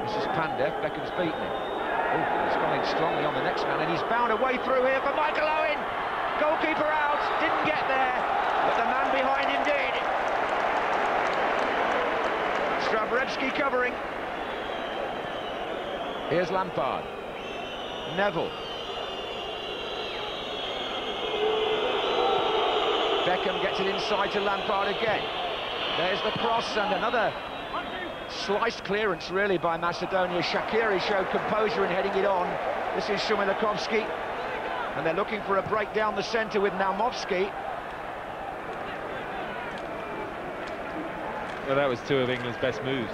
This is Pandev. Beckham's beaten him. Oh, he's gone in strongly on the next man, and he's bound away through here for Michael Owen. Goalkeeper out, didn't get there, but the man behind him did. Stravrebski covering. Here's Lampard. Neville. Beckham gets it inside to Lampard again. There's the cross and another sliced clearance really by Macedonia. Shaqiri showed composure in heading it on. This is Shumilakovski, and they're looking for a break down the centre with Naumovski. Well, that was two of England's best moves.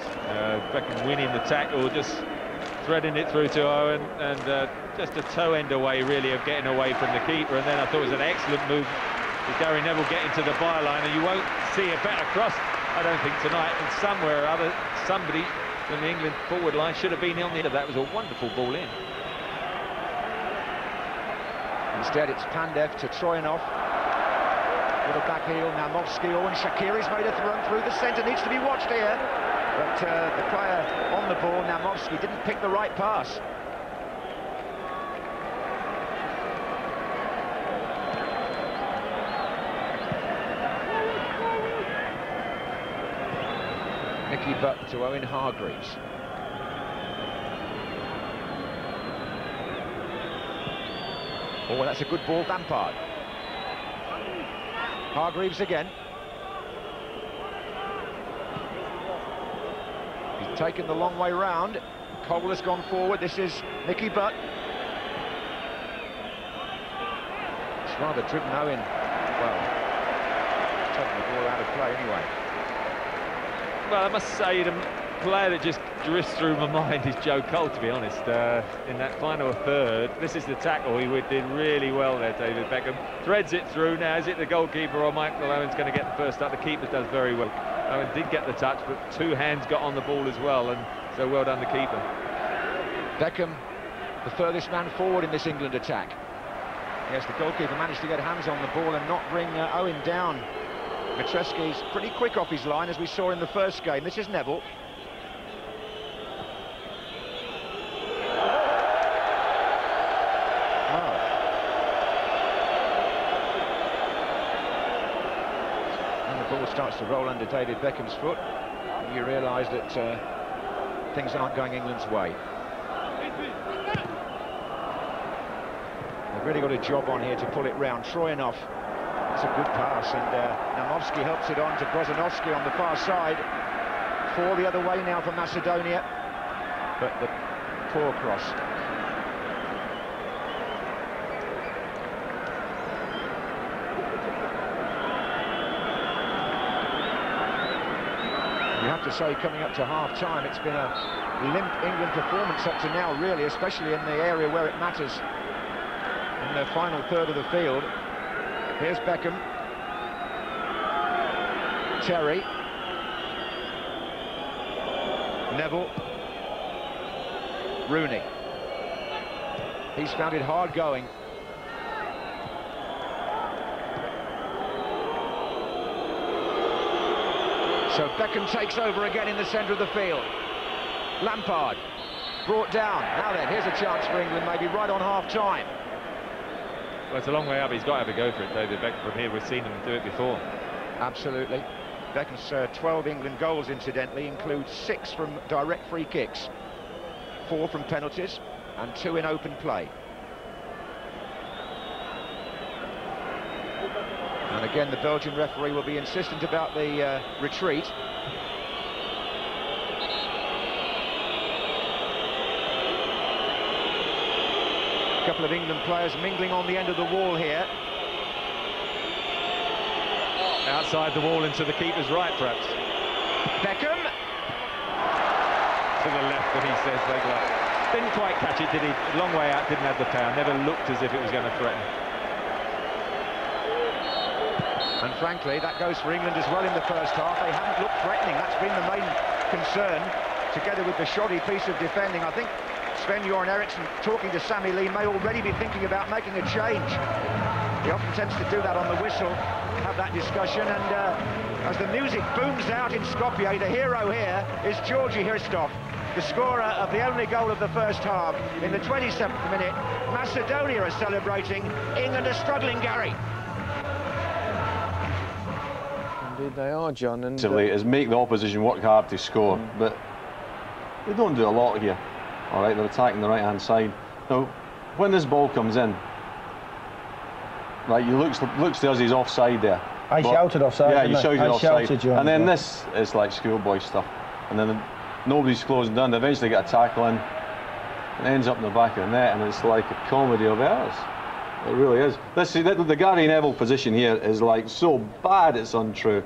Beckham winning the tackle, just threading it through to Owen, and just a toe end away really of getting away from the keeper. And then I thought it was an excellent move with Gary Neville getting to the byline, and you won't see a better cross, I don't think, tonight. And somewhere or other, somebody from the England forward line should have been on the end of that. It was a wonderful ball in. Instead, it's Pandev to Troyanov. With a back heel, Naumovski. Oh, and Shaqiri's made a run through the centre. Needs to be watched here. But the player on the ball, Naumovski, didn't pick the right pass. Nicky Butt to Owen Hargreaves. Oh, that's a good ball, Lampard. Hargreaves again. He's taken the long way round. Cole has gone forward. This is Nicky Butt. It's rather driven Owen. Well, taking the ball out of play anyway. Well, I must say, the player that just drifts through my mind is Joe Cole, to be honest. In that final third, this is the tackle. He did really well there, David Beckham. Threads it through. Now, is it the goalkeeper or Michael Owen's going to get the first touch? The keeper does very well. Owen did get the touch, but two hands got on the ball as well, and so well done the keeper. Beckham, the furthest man forward in this England attack. Yes, the goalkeeper managed to get hands on the ball and not bring Owen down. Matreski's pretty quick off his line, as we saw in the first game. This is Neville. Starts to roll under David Beckham's foot, and you realise that things aren't going England's way. They've really got a job on here to pull it round. Troyanov, that's a good pass, and Naumovski helps it on to Brozanovski on the far side. Four the other way now for Macedonia, but the poor cross. You have to say, coming up to half-time, it's been a limp England performance up to now, really, especially in the area where it matters, in the final third of the field. Here's Beckham. Terry. Neville. Rooney. He's found it hard going. So Beckham takes over again in the centre of the field. Lampard brought down. Now then, here's a chance for England, maybe right on half-time. Well, it's a long way up. He's got to have a go for it, David Beckham. From here, we've seen him do it before. Absolutely. Beckham's 12 England goals, incidentally, includes 6 from direct free kicks, 4 from penalties, and 2 in open play. And again, the Belgian referee will be insistent about the retreat. A couple of England players mingling on the end of the wall here. Outside the wall and to the keeper's right, perhaps. Beckham. To the left, but he says, didn't quite catch it, did he? Long way out, didn't have the power. Never looked as if it was going to threaten. And frankly, that goes for England as well in the first half. They haven't looked threatening. That's been the main concern, together with the shoddy piece of defending. I think Sven-Göran Eriksson, talking to Sammy Lee, may already be thinking about making a change. He often tends to do that on the whistle, have that discussion, and as the music booms out in Skopje, the hero here is Georgi Hristov. the scorer of the only goal of the first half. In the 27th minute, Macedonia are celebrating. England are struggling, Gary. Indeed they are, John. And is make the opposition work hard to score, but they don't do a lot here. All right, they're attacking the right-hand side. Now, when this ball comes in, right, you looks to us he's offside there. I shouted offside. Yeah, you shouted offside. Shouted you and then this is like schoolboy stuff. And then nobody's closing down. They eventually get a tackle in, and ends up in the back of the net, and it's like a comedy of errors. It really is. The Gary Neville position here is like so bad it's untrue.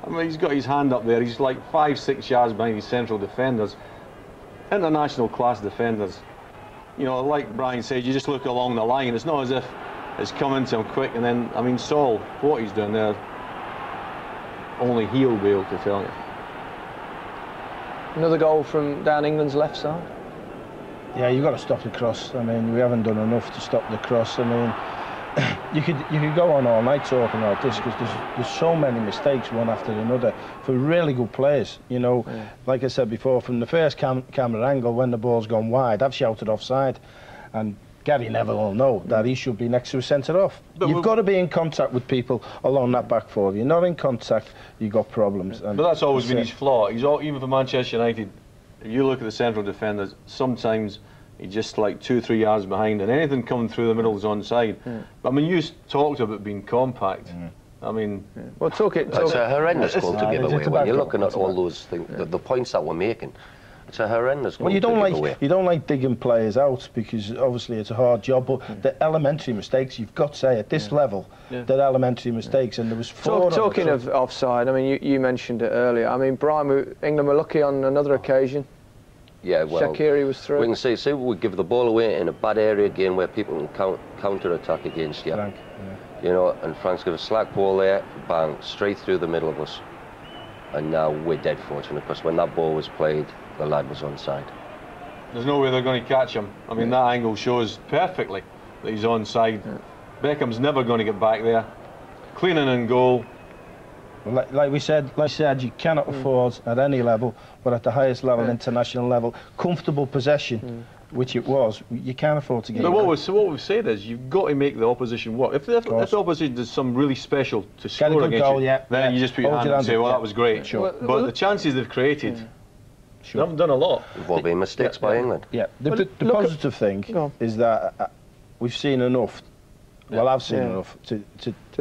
I mean, he's got his hand up there. He's like 5-6 yards behind his central defenders. International class defenders. You know, like Brian said, you just look along the line. It's not as if it's coming to him quick, and then, I mean, Saul, what he's doing there, only he'll be able to tell you. Another goal from down England's left side. Yeah, you've got to stop the cross. I mean, we haven't done enough to stop the cross. I mean, you could go on all night talking about this, because there's so many mistakes one after another for really good players. You know, like I said before, from the first camera angle, when the ball's gone wide, I've shouted offside, and Gary Neville will know that he should be next to a centre-off. You've got to be in contact with people along that back four. If you're not in contact, you've got problems. And but that's always been his flaw. Even for Manchester United, if you look at the central defenders, sometimes he's just like 2-3 yards behind, and anything coming through the middle is onside. But I mean, you talked about being compact. I mean, well, it's a horrendous goal to give away. When you're looking at all those things, the points that we're making, it's a horrendous goal. Well, you don't like digging players out, because obviously it's a hard job. But the elementary mistakes, you've got to say at this level, they're elementary mistakes, and there was four. Talking of offside, I mean, you mentioned it earlier. I mean, Brian, England were lucky on another occasion. Yeah, well, Shaqiri was through. We can say we give the ball away in a bad area again where people can counter-attack against you. Frank, you know, and Frank's got a slack ball there, bang, straight through the middle of us. And now we're dead fortunate, because when that ball was played, the lad was onside. There's no way they're going to catch him. I mean, that angle shows perfectly that he's onside. Beckham's never going to get back there. Cleaning in goal. Well, like we said, you cannot afford at any level, but at the highest level, international level, comfortable possession, which it was. You can't afford to get. But what we've said is you've got to make the opposition work. If the opposition does some really special to score against you, then you just put your hand up and say, well, that was great. Sure. But the chances they've created, they haven't done a lot. We've all been mistakes by England. Yeah. The positive thing is that we've seen enough. Well, I've seen enough to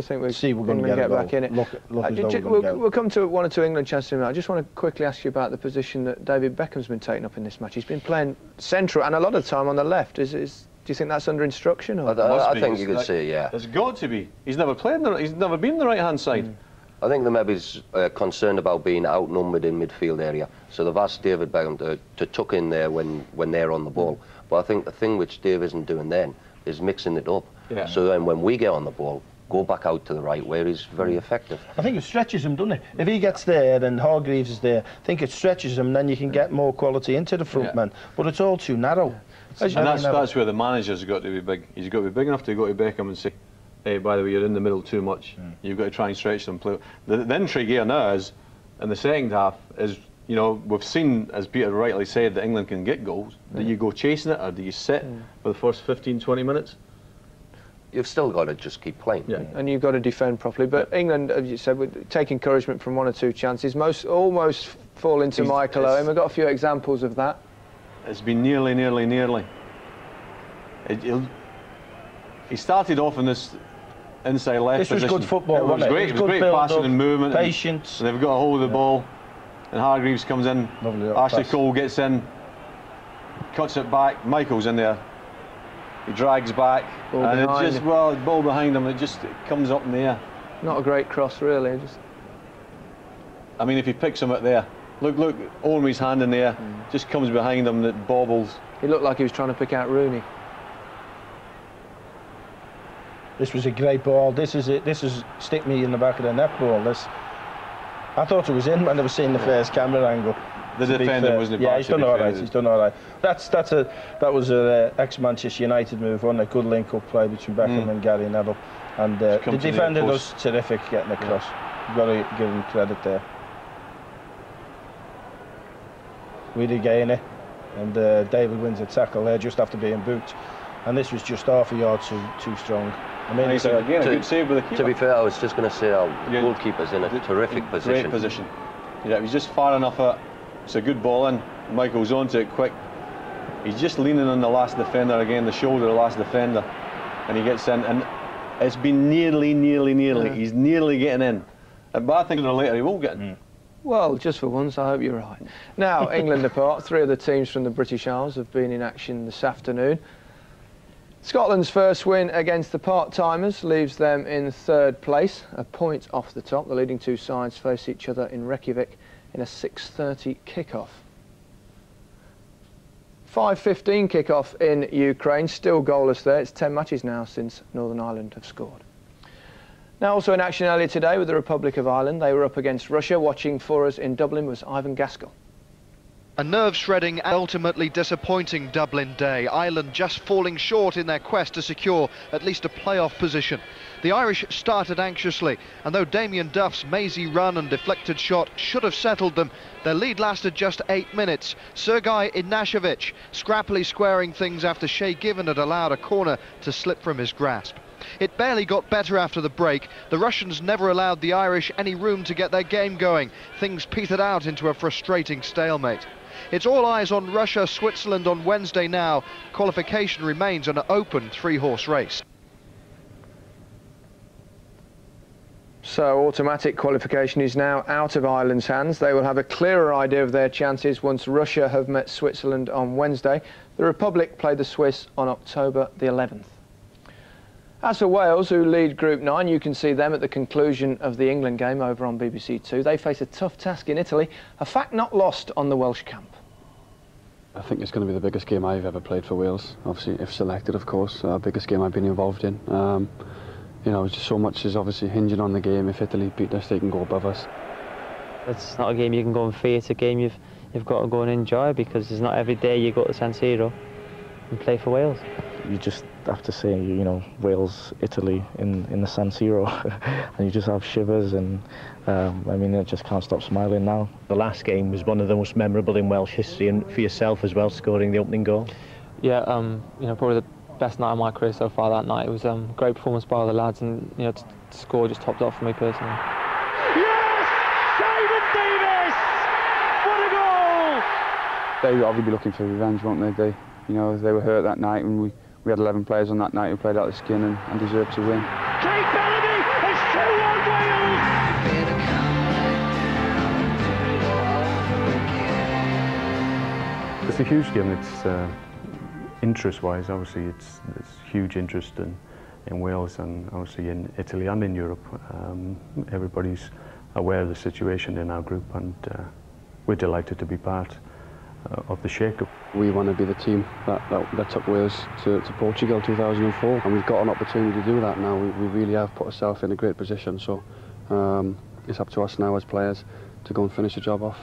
think we see we're going to get back in it. We'll come to one or two England chances in a minute. I just want to quickly ask you about the position that David Beckham's been taking up in this match. He's been playing central and a lot of time on the left. Do you think that's under instruction? Or? I think you could say, yeah. There's got to be. He's never played. He's never been the right-hand side. I think the maybe is concerned about being outnumbered in midfield area, so they've asked David Beckham to tuck in there when they're on the ball. But I think the thing which Dave isn't doing then is mixing it up. Yeah. So then when we get on the ball, go back out to the right, where he's very effective. I think it stretches him, doesn't it? If he gets there and Hargreaves is there, I think it stretches him, then you can get more quality into the front man. But it's all too narrow. And that's where the manager's got to be big. He's got to be big enough to go to Beckham and say, hey, by the way, you're in the middle too much. You've got to try and stretch them. The intrigue here now is, in the second half, is, you know, we've seen, as Peter rightly said, that England can get goals. Do you go chasing it, or do you sit for the first 15-20 minutes? You've still got to just keep playing. Yeah, and you've got to defend properly. But England, as you said, would take encouragement from one or two chances. Most almost fall into Michael Owen. We've got a few examples of that. It's been nearly. He started off in this inside left position. This was good football, it was great. It was great passing and movement. Patience. And they've got a hold of the ball. And Hargreaves comes in. Ashley Cole gets in. Cuts it back. Michael's in there. He drags back, and it just, well, ball behind him, it comes up in the air. Not a great cross, really. I mean, if he picks him up there, look, Owen with his hand in the air, just comes behind him, that bobbles. He looked like he was trying to pick out Rooney. This was a great ball. This is stick me in the back of the net ball. I thought it was in when I was seeing the first camera angle. The defender wasn't. Yeah, he's done all right. He's done all right. That was an ex-Manchester United move, wasn't it? A good link-up play between Beckham and Gary Neville, and the defender was terrific getting across. You've got to give him credit there. we regain it, and David wins a tackle there just after being booked, and this was just half a yard too strong. I mean, it's again a good save with the keeper. To be fair, I was just going to say our goalkeeper's in a terrific position. Great position. Yeah, he's just far enough up. It's a good ball in. Michael's onto it quick. He's just leaning on the last defender again, the shoulder of the last defender, and he gets in. And it's been nearly. Yeah. He's nearly getting in. But I think sooner or later he will get in. Well, just for once, I hope you're right. Now, England apart, 3 of the teams from the British Isles have been in action this afternoon. Scotland's first win against the part-timers leaves them in 3rd place, a point off the top. The leading 2 sides face each other in Reykjavik in a 6:30 kick-off. 5:15 kick-off in Ukraine, still goalless there. It's 10 matches now since Northern Ireland have scored. Now, also in action earlier today with the Republic of Ireland, they were up against Russia. Watching for us in Dublin was Ivan Gaskell. A nerve-shredding and ultimately disappointing Dublin day. Ireland just falling short in their quest to secure at least a playoff position. The Irish started anxiously, and though Damien Duff's mazy run and deflected shot should have settled them, their lead lasted just 8 minutes. Sergei Ignashevich scrappily squaring things after Shay Given had allowed a corner to slip from his grasp. It barely got better after the break. The Russians never allowed the Irish any room to get their game going. Things petered out into a frustrating stalemate. It's all eyes on Russia-Switzerland on Wednesday now. Qualification remains an open 3-horse race. So automatic qualification is now out of Ireland's hands. They will have a clearer idea of their chances once Russia have met Switzerland on Wednesday. The Republic play the Swiss on October the 11th. As for Wales, who lead Group 9, you can see them at the conclusion of the England game over on BBC Two. They face a tough task in Italy, a fact not lost on the Welsh camp. I think it's going to be the biggest game I've ever played for Wales. Obviously, if selected, of course, biggest game I've been involved in. You know, just so much is obviously hinging on the game. If Italy beat us, they can go above us. It's not a game you can go and fear. It's a game you've got to go and enjoy, because it's not every day you go to San Siro and play for Wales. You just have to say, you know, Wales, Italy in the San Siro, and you just have shivers, and I mean, I just can't stop smiling now. The last game was one of the most memorable in Welsh history, and for yourself as well, scoring the opening goal. Yeah, you know, probably the best night of my career so far that night. It was a great performance by all the lads, and you know, to score just topped off for me personally. Yes! David Davis! What a goal! They will obviously be looking for revenge, won't they? You know, they were hurt that night, and we had 11 players on that night who played out of skin and deserved to win. Kate Bellamy has 2-1 Wales! It's a huge game. It's interest-wise, obviously, there's huge interest in Wales, and obviously in Italy and in Europe. Everybody's aware of the situation in our group, and we're delighted to be part of the shake-up. We want to be the team that took Wales to Portugal 2004, and we've got an opportunity to do that now. We really have put ourselves in a great position, so it's up to us now as players to go and finish the job off.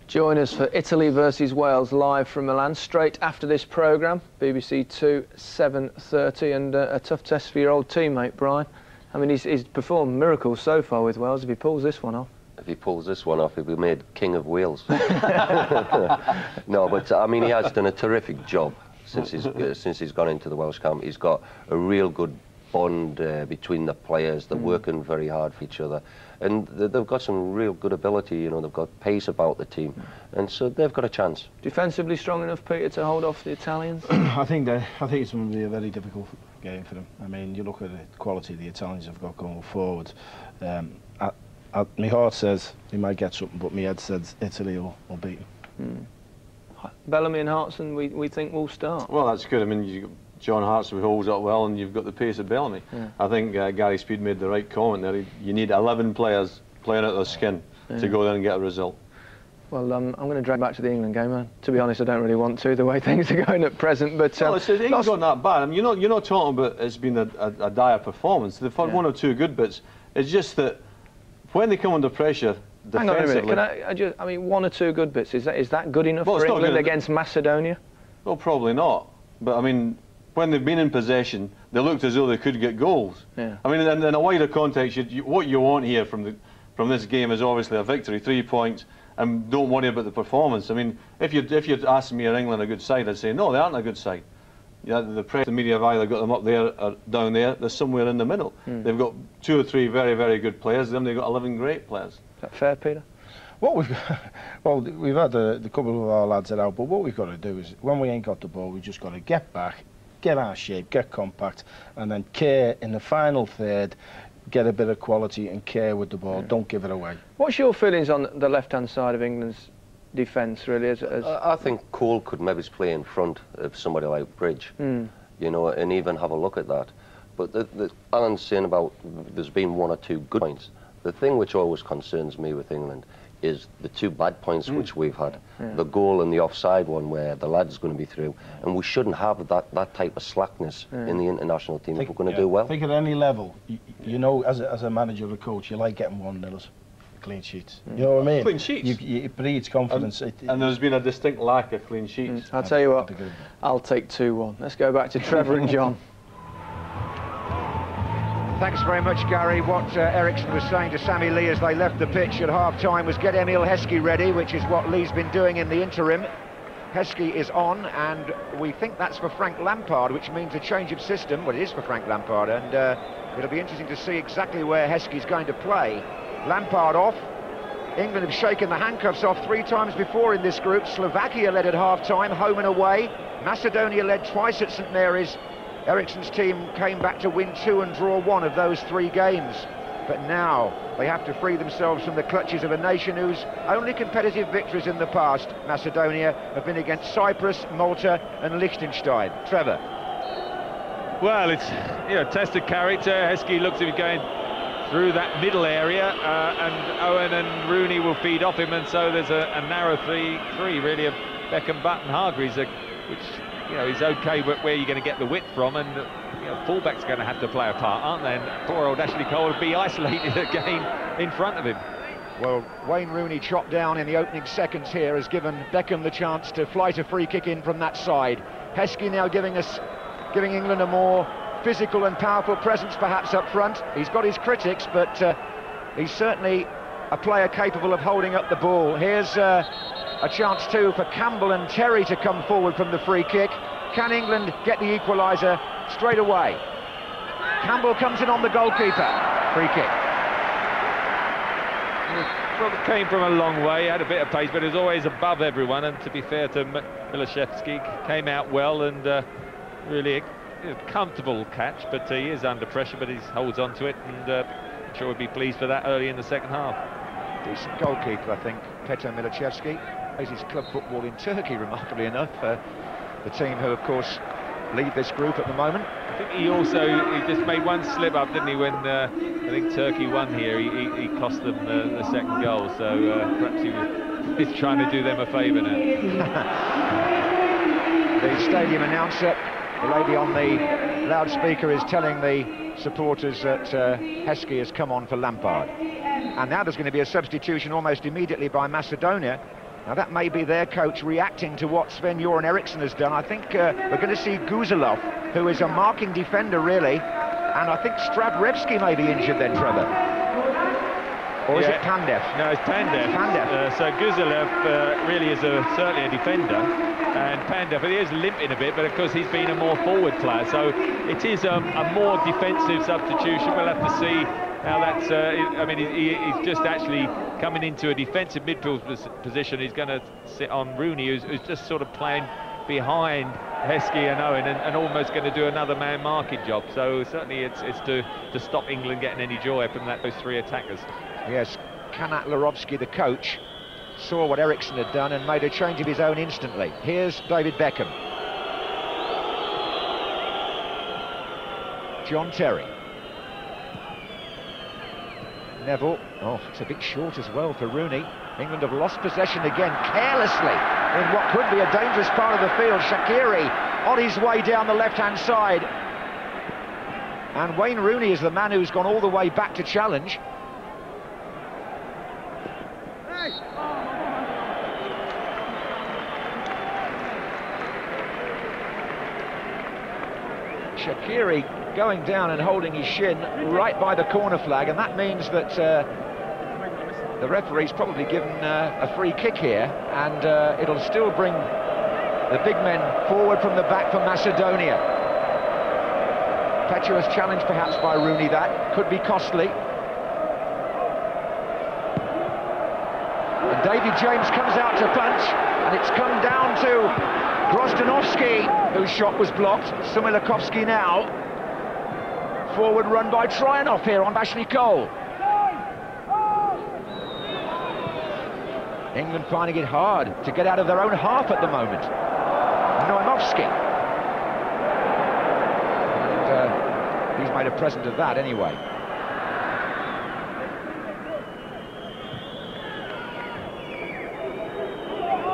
Join us for Italy versus Wales live from Milan straight after this programme, BBC Two, 7:30, and a tough test for your old teammate, Brian. I mean, he's performed miracles so far with Wales. If he pulls this one off. If he pulls this one off, he'll be made King of Wales. No, but I mean, he has done a terrific job since he's gone into the Welsh camp. He's got a real good bond between the players. They're working very hard for each other, and they've got some real good ability. You know, they've got pace about the team, and so they've got a chance. Defensively strong enough, Peter, to hold off the Italians? I think it's going to be a very difficult game for them. I mean, you look at the quality the Italians have got going forward. My heart says he might get something, but my head says Italy will beat him. Bellamy and Hartson, we think will start. Well, that's good. I mean, you've got John Hartson who holds up well, and you've got the pace of Bellamy. Yeah. I think Gary Speed made the right comment there. You need 11 players playing out their skin to go there and get a result. Well, I'm going to drag back to the England game. To be honest, I don't really want to, the way things are going at present. But well, it ain't gone that bad. I mean, you're not talking about it's been a dire performance. They've had one or two good bits. It's just that when they come under pressure defensively... Hang on a minute, I mean, one or two good bits, is that good enough for England against Macedonia? Well, probably not. But, I mean, when they've been in possession, they looked as though they could get goals. Yeah. I mean, in a wider context, what you want here from this game is obviously a victory, 3 points, and don't worry about the performance. I mean, if you'd asked me, are England a good side, I'd say no, they aren't a good side. Yeah, the press, the media have either got them up there or down there. They're somewhere in the middle. They've got 2 or 3 very, very good players. Then they've got 11 great players. Is that fair, Peter? What we've well, we've had the couple of our lads are out, but what we've got to do is when we ain't got the ball, we just got to get back, get our shape, get compact, and then care in the final third, get a bit of quality and care with the ball. Don't give it away. What's your feelings on the left-hand side of England's defence, really? I think Cole could maybe play in front of somebody like Bridge, you know, and even have a look at that. But Alan's saying about there's been 1 or 2 good points. The thing which always concerns me with England is the 2 bad points which we've had. The goal and the offside one where the lad's going to be through. And we shouldn't have that type of slackness in the international team if we're going to do well. I think at any level, you know, as a manager or a coach, you like getting 1-0s. Clean sheets. You know what I mean? Clean sheets. It breeds confidence. And there's been a distinct lack of clean sheets. I'll tell you what, I'll take 2-1. Let's go back to Trevor and John. Thanks very much, Gary. What Ericsson was saying to Sammy Lee as they left the pitch at half-time was get Emil Heskey ready, which is what Lee's been doing in the interim. Heskey is on, and we think that's for Frank Lampard, which means a change of system. Well, it is for Frank Lampard, and it'll be interesting to see exactly where Heskey's going to play. Lampard off. England have shaken the handcuffs off 3 times before in this group. Slovakia led at half-time, home and away. Macedonia led twice at St Mary's. Ericsson's team came back to win 2 and draw 1 of those 3 games. But now they have to free themselves from the clutches of a nation whose only competitive victories in the past, Macedonia, have been against Cyprus, Malta and Liechtenstein. Trevor. Well, it's, you know, tested character. Heskey looks to be going through that middle area, and Owen and Rooney will feed off him, and so there's a narrow three really of Beckham, Butt and Hargreaves, which, you know, is okay, but where you're going to get the width from, and you know, fullback's going to have to play a part, aren't they? And poor old Ashley Cole will be isolated again in front of him. Well, Wayne Rooney chopped down in the opening seconds here has given Beckham the chance to flight a free kick in from that side. Heskey now giving England a more physical and powerful presence perhaps up front. He's got his critics, but he's certainly a player capable of holding up the ball. Here's a chance too for Campbell and Terry to come forward from the free kick. Can England get the equaliser straight away? Campbell comes in on the goalkeeper. Free kick. Well, it came from a long way, had a bit of pace, but it was always above everyone, and to be fair to Milashevsky, came out well, and really a comfortable catch, but he is under pressure, but he holds on to it, and I'm sure he'll be pleased for that early in the second half. Decent goalkeeper, I think, Petr Milashevsky. Plays his club football in Turkey, remarkably enough. The team who, of course, lead this group at the moment. I think he just made one slip up, didn't he, when I think Turkey won here. He cost them the second goal, so perhaps he's trying to do them a favour now. The stadium announcer, the lady on the loudspeaker, is telling the supporters that Heskey has come on for Lampard. And now there's going to be a substitution almost immediately by Macedonia. Now that may be their coach reacting to what Sven-Göran Eriksson has done. I think we're going to see Guzulov, who is a marking defender really, and I think Stradrevski may be injured then, Trevor. Or is it Pandev? No, it's Pandev. So Guzulov really is certainly a defender, and Pandev, he is limping a bit, but of course he's been a more forward player, so it is a more defensive substitution. We'll have to see how that's, I mean, he's just actually coming into a defensive midfield position. He's going to sit on Rooney, who's just sort of playing behind Heskey and Owen, and almost going to do another man marking job. So certainly it's to stop England getting any joy from those 3 attackers. Yes, Kanat Larovsky, the coach, saw what Eriksson had done and made a change of his own instantly. Here's David Beckham. John Terry. Neville. Oh, it's a bit short as well for Rooney. England have lost possession again, carelessly, in what could be a dangerous part of the field. Shaqiri on his way down the left-hand side. And Wayne Rooney is the man who's gone all the way back to challenge. Shaqiri going down and holding his shin right by the corner flag, and that means that The referee's probably given a free kick here, and it'll still bring the big men forward from the back for Macedonia. Petuous challenge perhaps by Rooney, that could be costly. And David James comes out to punch, and it's come down to Grozdanovski, whose shot was blocked. Sumilakovsky now. Forward run by Tryanov here on Ashley Cole. England finding it hard to get out of their own half at the moment. Noimovsky. And he's made a present of that anyway.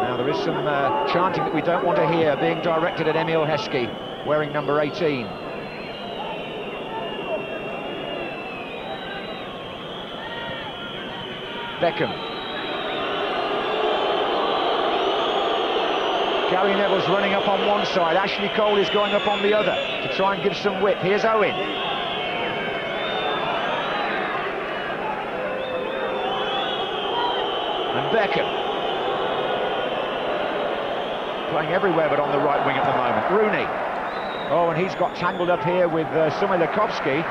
Now there is some chanting that we don't want to hear being directed at Emil Heskey, wearing number 18. Beckham. Gary Neville's running up on one side, Ashley Cole is going up on the other to try and give some width. Here's Owen. And Beckham. Playing everywhere but on the right wing at the moment. Rooney. Oh, and he's got tangled up here with Sumilakovsky.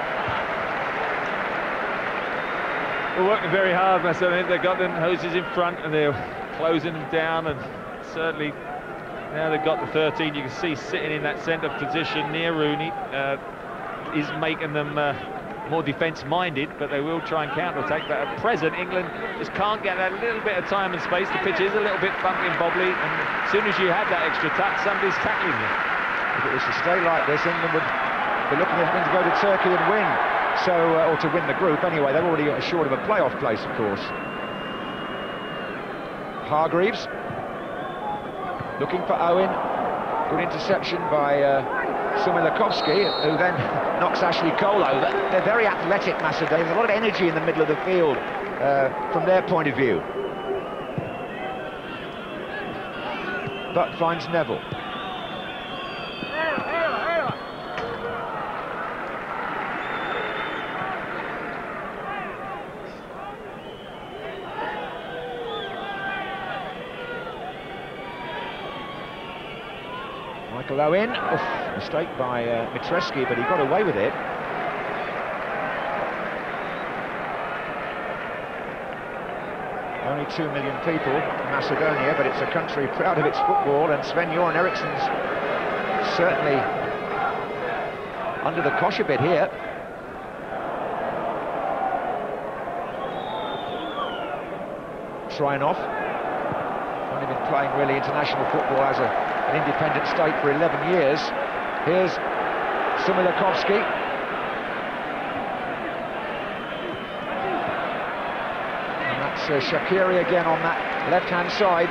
We're working very hard, Macedonia. They've got the hoses in front and they're closing them down, and certainly now they've got the 13, you can see sitting in that centre position near Rooney, is making them more defence-minded, but they will try and counter-attack. But at present, England just can't get that little bit of time and space. The pitch is a little bit bumpy and bobbly, and as soon as you have that extra touch, somebody's tackling you. If it was to stay like this, England would be looking at having to go to Turkey and win. So, or to win the group anyway. They're already assured of a playoff place, of course. Hargreaves looking for Owen. Good interception by Sumilakovsky, who then knocks Ashley Cole over. They're very athletic, Macedonia. There's a lot of energy in the middle of the field from their point of view. But finds Neville. Michael Owen, mistake by Mitreski, but he got away with it. Only 2 million people in Macedonia, but it's a country proud of its football, and Sven-Göran Eriksson's certainly under the cosh a bit here. Tryanov, only been playing really international football as an independent state for 11 years. Here's Sumilakovsky. And that's Shaqiri again on that left-hand side.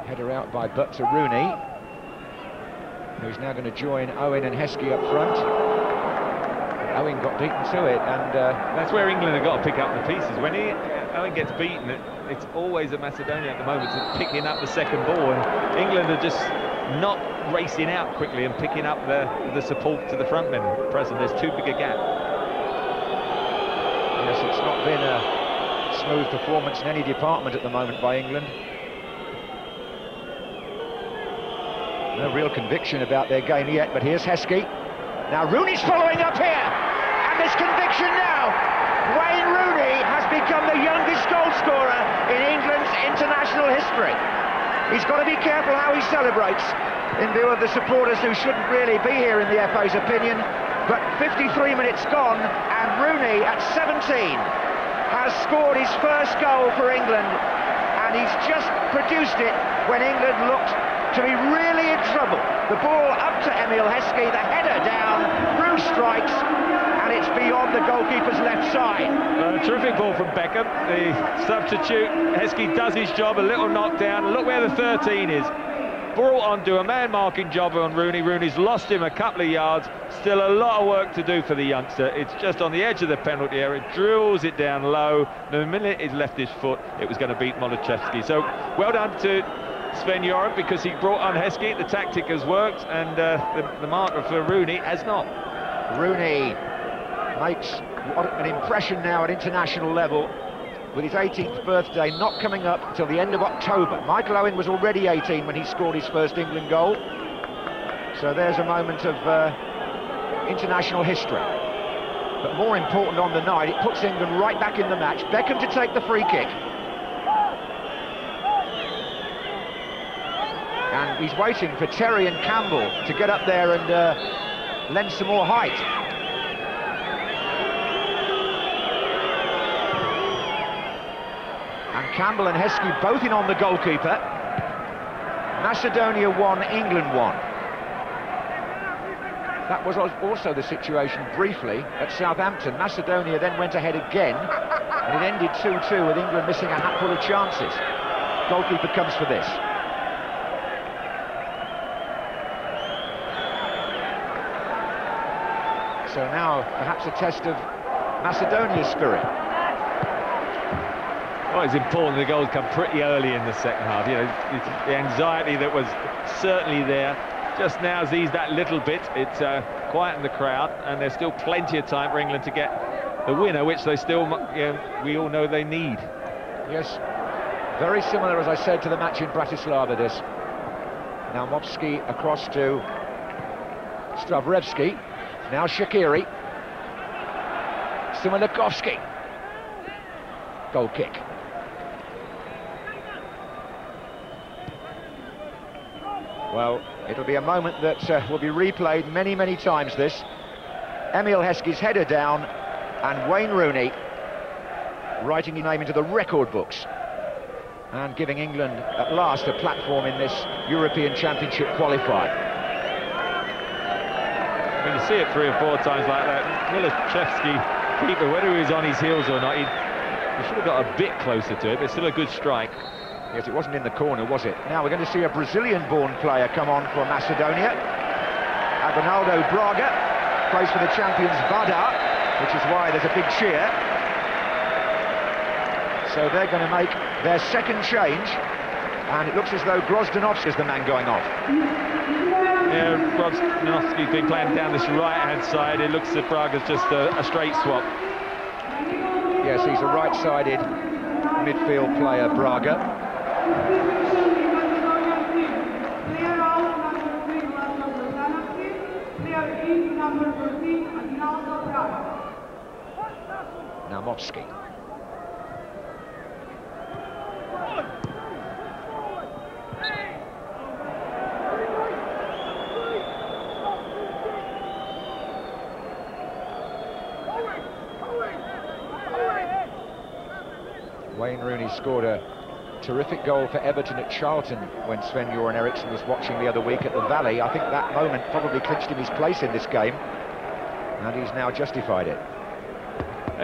Header out by Butt to Rooney, who's now going to join Owen and Heskey up front. Owen got beaten to it, and that's where England have got to pick up the pieces. When Owen gets beaten, it's always a Macedonia at the moment picking up the second ball, and England are just not racing out quickly and picking up the support to the front men at present. There's too big a gap. Yes, it's not been a smooth performance in any department at the moment by England. No real conviction about their game yet, but here's Heskey. Now Rooney's following up here, and there's conviction now. Wayne Rooney has become the youngest goal scorer in England's international history. He's got to be careful how he celebrates in view of the supporters who shouldn't really be here in the FA's opinion. But 53 minutes gone, and Rooney at 17 has scored his first goal for England, and he's just produced it when England looked to be really in trouble. The ball up to Emil Heskey, the header down, through strikes, and it's beyond the goalkeeper's left side. Terrific ball from Beckham, the substitute. Heskey does his job, a little knockdown. Look where the 13 is. Brought on to a man-marking job on Rooney. Rooney's lost him a couple of yards. Still a lot of work to do for the youngster. It's just on the edge of the penalty area. Drills it down low. The minute he's left his foot, it was going to beat Molodchevsky. So well done to Sven-Göran because he brought on Heskey. The tactic has worked, and the marker for Rooney has not. Rooney makes an impression now at international level, with his 18th birthday not coming up until the end of October. Michael Owen was already 18 when he scored his first England goal. So there's a moment of international history. But more important on the night, it puts England right back in the match. Beckham to take the free kick. And he's waiting for Terry and Campbell to get up there and lend some more height. And Campbell and Heskey both in on the goalkeeper. Macedonia 1, England 1. That was also the situation briefly at Southampton. Macedonia then went ahead again, and it ended 2-2 with England missing a hatful of chances. Goalkeeper comes for this. So now perhaps a test of Macedonia's spirit. Well, it's important the goals come pretty early in the second half. You know, the anxiety that was certainly there just now has eased that little bit. It's quietened the crowd, and there's still plenty of time for England to get the winner, which they still, we all know they need. Yes, very similar, as I said, to the match in Bratislava, this. Now Movsky across to Stravrevski. Now Shaqiri. Similakovsky. Goal kick. Well, it'll be a moment that will be replayed many, many times, this. Emil Heskey's header down, and Wayne Rooney writing his name into the record books and giving England at last a platform in this European Championship qualifier. When you see it 3 or 4 times like that, Milashevsky, keeper, whether he was on his heels or not, he should have got a bit closer to it, but still a good strike. Yes, it wasn't in the corner, was it? Now we're going to see a Brazilian-born player come on for Macedonia. Aguinaldo Braga plays for the champions Vardar, which is why there's a big cheer. So they're going to make their second change, and it looks as though Grozdanovski is the man going off. Yeah, Grozdanovski's been playing down this right-hand side. It looks as if Braga's just a straight swap. Yes, he's a right-sided midfield player, Braga. Now Movsky. Wayne Rooney scored a terrific goal for Everton at Charlton when Sven-Göran Eriksson was watching the other week at the Valley. I think that moment probably clinched him his place in this game, and he's now justified it.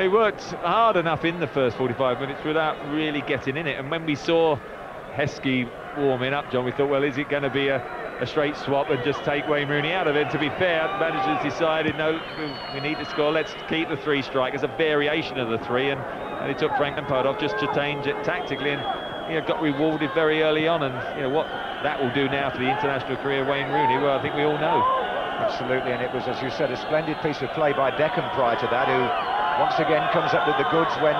He worked hard enough in the first 45 minutes without really getting in it, and when we saw Heskey warming up, John, we thought, well, is it going to be a straight swap and just take Wayne Rooney out of it? To be fair, the managers decided, no, we need to score, let's keep the 3 strikers, a variation of the 3, and he took Frank Lampard off just to change it tactically, and got rewarded very early on. And what that will do now for the international career of Wayne Rooney, well, I think we all know. Absolutely, and it was, as you said, a splendid piece of play by Beckham prior to that, who once again comes up with the goods when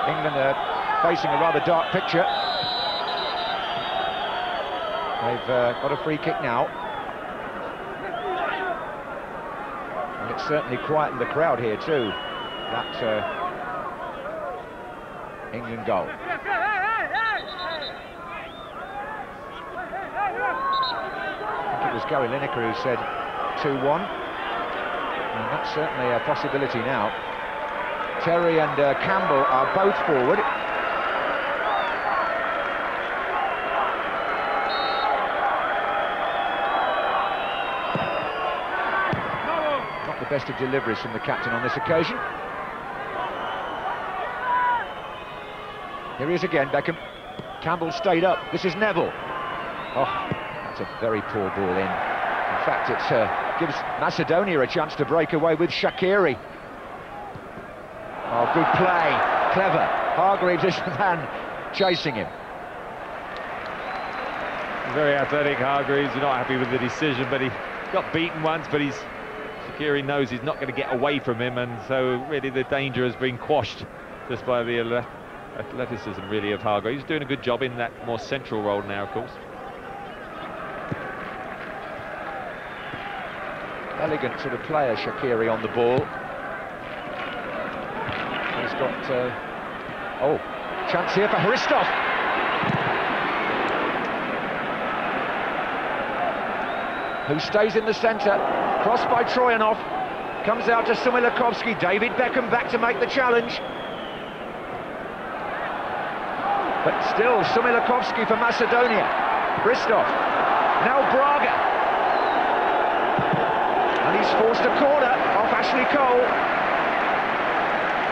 England are facing a rather dark picture. They've got a free kick now, and it's certainly quietened the crowd here too, that England goal. I think it was Gary Lineker who said 2-1, and that's certainly a possibility now. Terry and Campbell are both forward. Not the best of deliveries from the captain on this occasion. Here he is again, Beckham. Campbell stayed up. This is Neville. Oh, that's a very poor ball in. In fact, it gives Macedonia a chance to break away with Shaqiri. Oh, good play. Clever. Hargreaves is the man chasing him. Very athletic, Hargreaves. He's not happy with the decision, but he got beaten once, but Shaqiri knows he's not going to get away from him, and so really the danger has been quashed just by the athleticism, really, of Hargreaves. He's doing a good job in that more central role now, of course. Elegant sort of player, Shaqiri, on the ball. He's got... oh, chance here for Hristov. Who stays in the centre. Crossed by Troyanov. Comes out to Sumilakovsky. David Beckham back to make the challenge. But still, Sumilakovsky for Macedonia. Hristov. Now Braga. And he's forced a corner off Ashley Cole.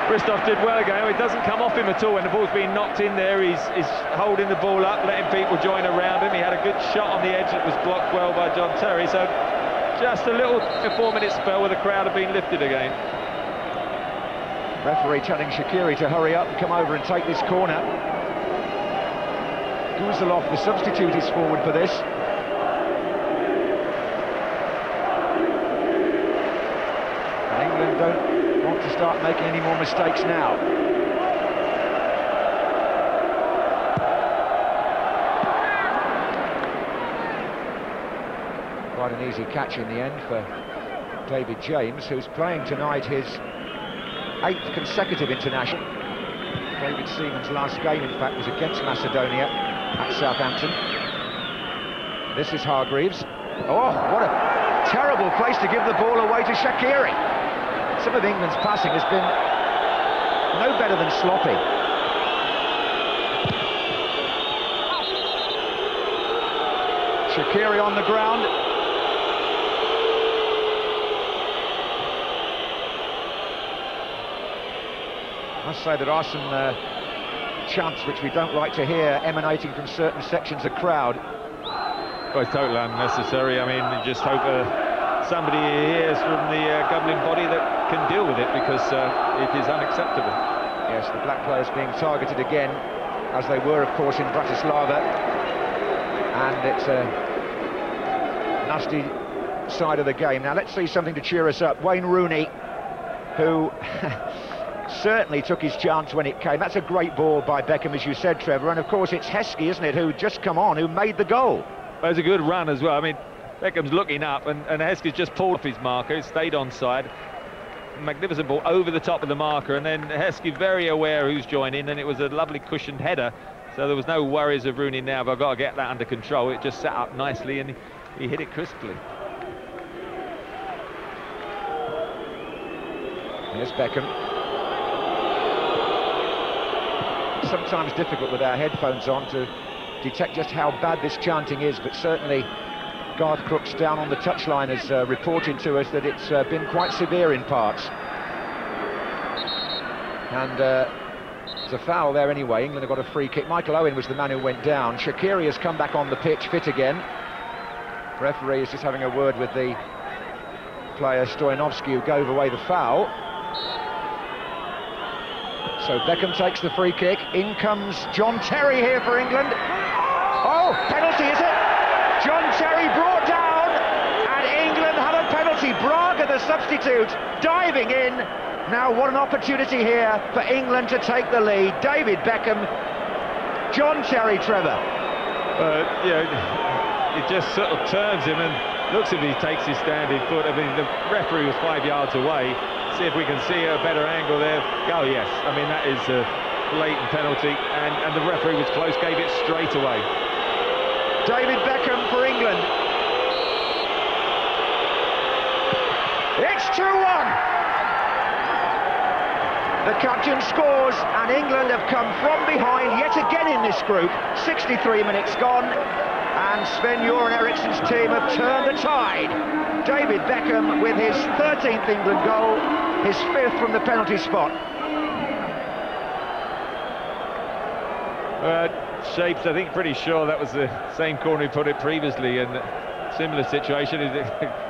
Hristov did well again. It doesn't come off him at all when the ball's being knocked in there. He's holding the ball up, letting people join around him. He had a good shot on the edge that was blocked well by John Terry. So just a little 4-minute spell where the crowd have been lifted again. Referee telling Shaqiri to hurry up and come over and take this corner. Guzalov, the substitute, is forward for this. And England don't want to start making any more mistakes now. Quite an easy catch in the end for David James, who's playing tonight his 8th consecutive international. David Seaman's last game, in fact, was against Macedonia at Southampton. This is Hargreaves. Oh, what a terrible place to give the ball away to Shaqiri. Some of England's passing has been no better than sloppy. Shaqiri on the ground. I must say there are some chants which we don't like to hear emanating from certain sections of crowd. Well, it's totally unnecessary. I mean, just hope somebody hears from the governing body that can deal with it, because it is unacceptable. Yes, the black players being targeted again, as they were, of course, in Bratislava. And it's a nasty side of the game. Now, let's see something to cheer us up. Wayne Rooney, who certainly took his chance when it came. That's a great ball by Beckham, as you said, Trevor. And, of course, it's Heskey, isn't it, who just come on, who made the goal. Well, it was a good run as well. I mean, Beckham's looking up, and Heskey's just pulled off his marker. He stayed onside. Magnificent ball over the top of the marker, and then Heskey very aware who's joining, and it was a lovely cushioned header. So there was no worries of Rooney now, but I've got to get that under control. It just sat up nicely, and he hit it crisply. Here's Beckham. Sometimes difficult with our headphones on to detect just how bad this chanting is, but certainly Garth Crooks down on the touchline has reported to us that it's been quite severe in parts. And there's a foul there anyway. England have got a free kick. Michael Owen was the man who went down. Shaqiri has come back on the pitch fit again. Referee is just having a word with the player Stoyanovsky, who gave away the foul. So Beckham takes the free kick. In comes John Terry here for England. Oh, penalty, is it? John Terry brought down, and England have a penalty. Braga, the substitute, diving in. Now what an opportunity here for England to take the lead. David Beckham, John Terry, Trevor. Yeah, it just sort of turns him and looks as if he takes his standing foot. I mean, the referee was 5 yards away. See if we can see a better angle there. Oh, yes. I mean, that is a blatant penalty, and the referee was close, gave it straight away. David Beckham for England. It's 2-1. The captain scores, and England have come from behind yet again in this group. 63 minutes gone, and Sven-Göran Eriksson's team have turned the tide. David Beckham with his 13th England goal, his 5th from the penalty spot. Shapes, I think, pretty sure that was the same corner he put it previously, and similar situation.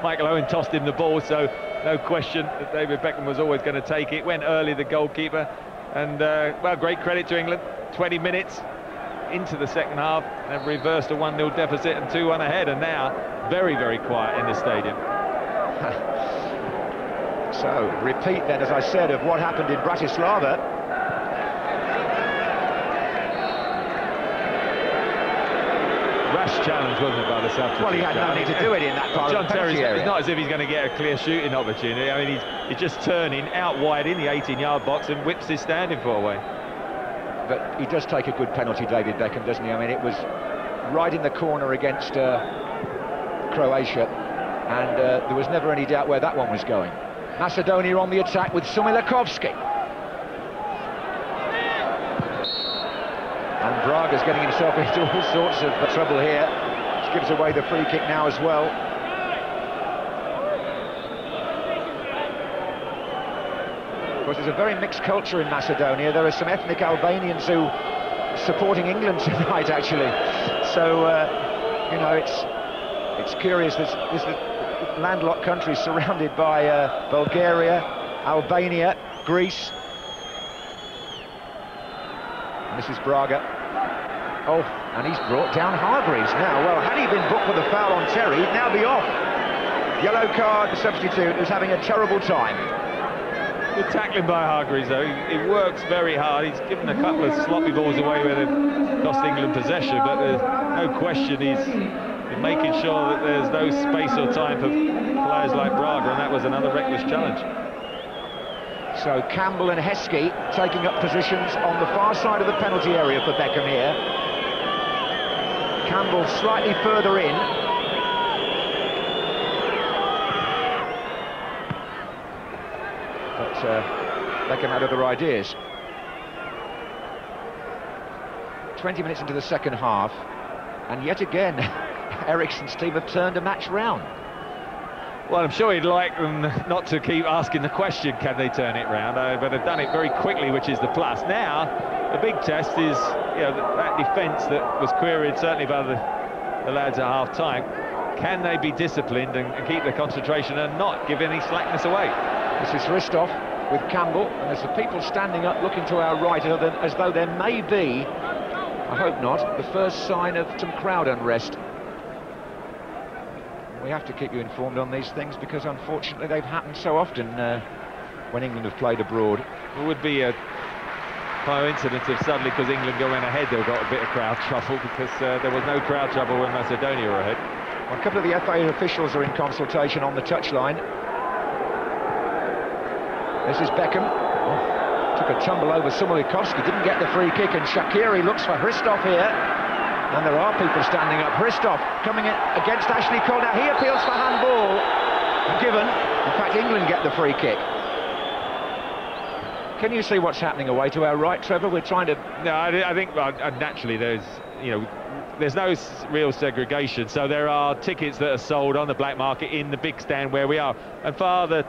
Michael Owen tossed him the ball, so no question that David Beckham was always going to take it. Went early, the goalkeeper, and well, great credit to England. 20 minutes, into the second half and reversed a 1-0 deficit and 2-1 ahead, and now very, very quiet in the stadium. So, repeat then, as I said, of what happened in Bratislava. Rash challenge, wasn't it, by the substitute? Well, he had no need to do it in that part John of the penalty Terry's, area. it's not as if he's going to get a clear shooting opportunity. I mean, he's just turning out wide in the 18-yard box and whips his standing foot away. But he does take a good penalty, David Beckham, doesn't he? I mean, it was right in the corner against Croatia, and there was never any doubt where that one was going. Macedonia on the attack with Sumilakovski. And Braga's getting himself into all sorts of trouble here. Which gives away the free kick now as well. Of course, there's a very mixed culture in Macedonia. There are some ethnic Albanians who are supporting England tonight, actually. So, you know, it's curious. This landlocked country surrounded by Bulgaria, Albania, Greece. And this is Braga. Oh, and he's brought down Hargreaves now. Well, had he been booked for the foul on Terry, he'd now be off. Yellow card, the substitute, who's having a terrible time. Good tackling by Hargreaves, though. He works very hard. He's given a couple of sloppy balls away where they've cost England possession, but there's no question he's making sure that there's no space or time for players like Braga, and that was another reckless challenge. So Campbell and Heskey taking up positions on the far side of the penalty area for Beckham here. Campbell slightly further in. But Beckham had other ideas. 20 minutes into the second half, and yet again Eriksson's team have turned a match round. Well, I'm sure he'd like them not to keep asking the question, can they turn it round? But they've done it very quickly, which is the plus. Now, the big test is, you know, that defence that was queried certainly by the lads at half-time. Can they be disciplined and keep their concentration and not give any slackness away? This is Hristov with Campbell, and there's the people standing up looking to our right as though there may be, I hope not, the first sign of some crowd unrest. We have to keep you informed on these things because unfortunately they've happened so often when England have played abroad. It would be a coincidence if suddenly, because England go in ahead, they've got a bit of crowd trouble, because there was no crowd trouble when Macedonia were ahead. Well, a couple of the FA officials are in consultation on the touchline. This is Beckham. Oh, took a tumble over Sumilakovski, didn't get the free kick, and Shaqiri looks for Hristov here. And there are people standing up. Hristov coming in against Ashley Cole. Now he appeals for handball. Given. In fact, England get the free kick. Can you see what's happening away to our right, Trevor? We're trying to... No, I think naturally there's, you know, there's no real segregation. So there are tickets that are sold on the black market in the big stand where we are. And farther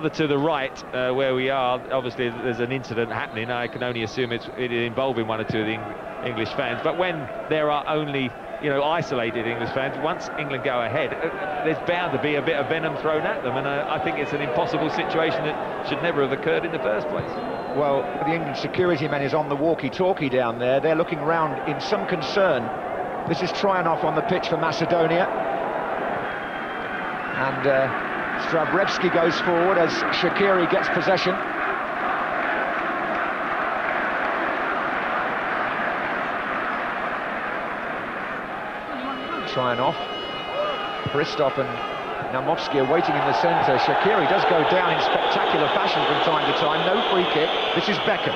to the right, where we are, obviously there's an incident happening. I can only assume it involving one or two of the English fans. But when there are only, you know, isolated English fans, once England go ahead, there's bound to be a bit of venom thrown at them, and I think it's an impossible situation that should never have occurred in the first place. Well, the England security man is on the walkie-talkie down there. They're looking round in some concern. This is Tryanov on the pitch for Macedonia, and Strabrevski goes forward as Shaqiri gets possession. Tryanov, Hristov and Namovsky are waiting in the centre. Shaqiri does go down in spectacular fashion from time to time. No free kick. This is Beckham.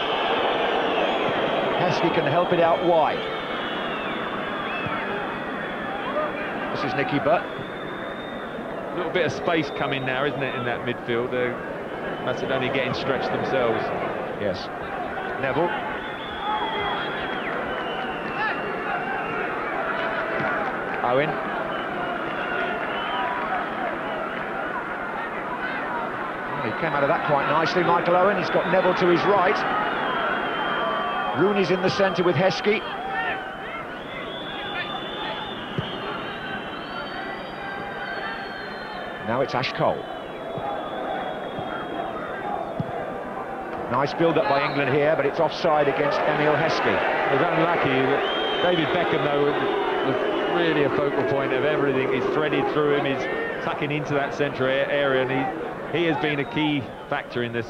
Heskey can help it out wide. This is Nicky Butt. A little bit of space coming now, isn't it, in that midfield? Macedonia getting stretched themselves. Yes. Neville. Owen. Well, he came out of that quite nicely, Michael Owen. He's got Neville to his right. Rooney's in the centre with Heskey. Now it's Ash Cole. Nice build-up by England here, but it's offside against Emil Heskey. It was unlucky that David Beckham, though, was really a focal point of everything. He's threaded through him, he's tucking into that central area, and he has been a key factor in this,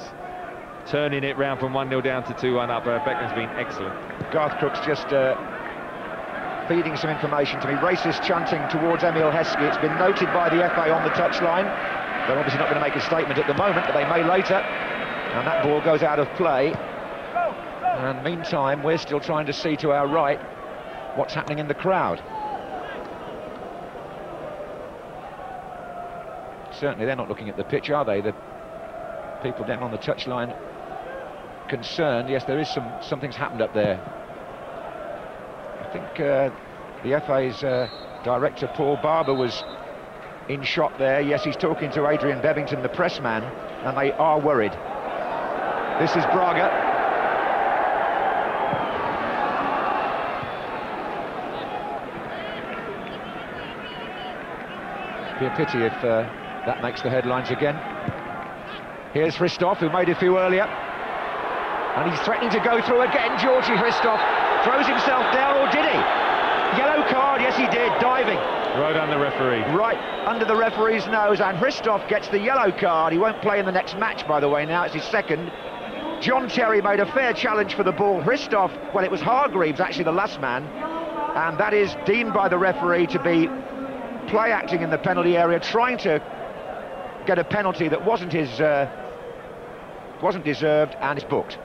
turning it round from 1-0 down to 2-1 up. Beckham's been excellent. Garth Crooks just feeding some information to me. Racist chanting towards Emil Heskey. It's been noted by the FA on the touchline. They're obviously not going to make a statement at the moment, but they may later. And that ball goes out of play. And meantime, we're still trying to see to our right what's happening in the crowd. Certainly they're not looking at the pitch, are they? The people down on the touchline concerned. Yes, there is something's happened up there. I think the FA's director, Paul Barber, was in shot there. Yes, he's talking to Adrian Bevington, the press man, and they are worried. This is Braga. Be a pity if that makes the headlines again. Here's Hristov, who made a few earlier. And he's threatening to go through again. Georgi Hristov throws himself down, or did he? Yellow card, yes he did, diving. Right under the referee. Right under the referee's nose, and Hristov gets the yellow card. He won't play in the next match, by the way, now it's his second. John Terry made a fair challenge for the ball. Hristov, well, it was Hargreaves, actually the last man, and that is deemed by the referee to be play acting in the penalty area, trying to get a penalty that wasn't deserved, and it's booked.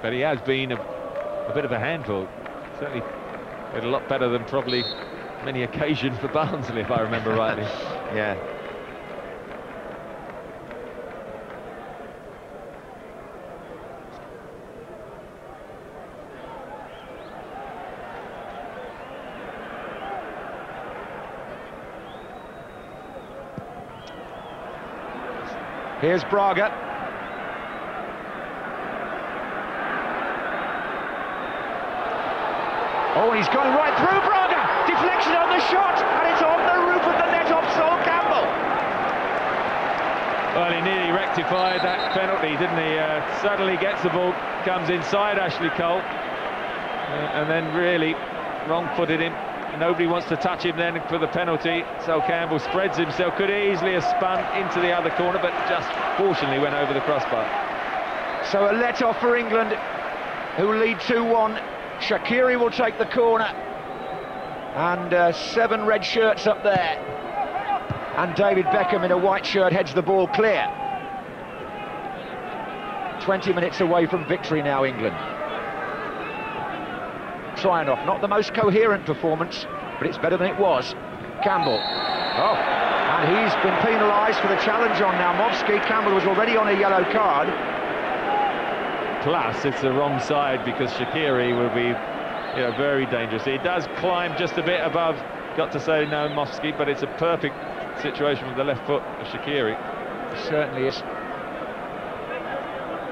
But he has been a bit of a handful. Certainly did a lot better than probably many occasions for Barnsley, if I remember rightly. Yeah. Here's Braga. Oh, and he's gone right through Braga. Deflection on the shot, and it's on the roof of the net off Sol Campbell. Well, he nearly rectified that penalty, didn't he? Suddenly gets the ball, comes inside Ashley Cole, and then really wrong-footed him. Nobody wants to touch him then for the penalty. Sol Campbell spreads himself, could easily have spun into the other corner, but just fortunately went over the crossbar. So a let-off for England, who lead 2-1. Shaqiri will take the corner, and 7 red shirts up there, and David Beckham in a white shirt heads the ball clear. 20 minutes away from victory now, England. Trying off, not the most coherent performance, but it's better than it was. Campbell, oh, and he's been penalised for the challenge on now. Movsky. Campbell was already on a yellow card. Plus, it's the wrong side, because Shaqiri will be, very dangerous. He does climb just a bit above, got to say no, Movsky, but it's a perfect situation with the left foot of Shaqiri. It certainly is.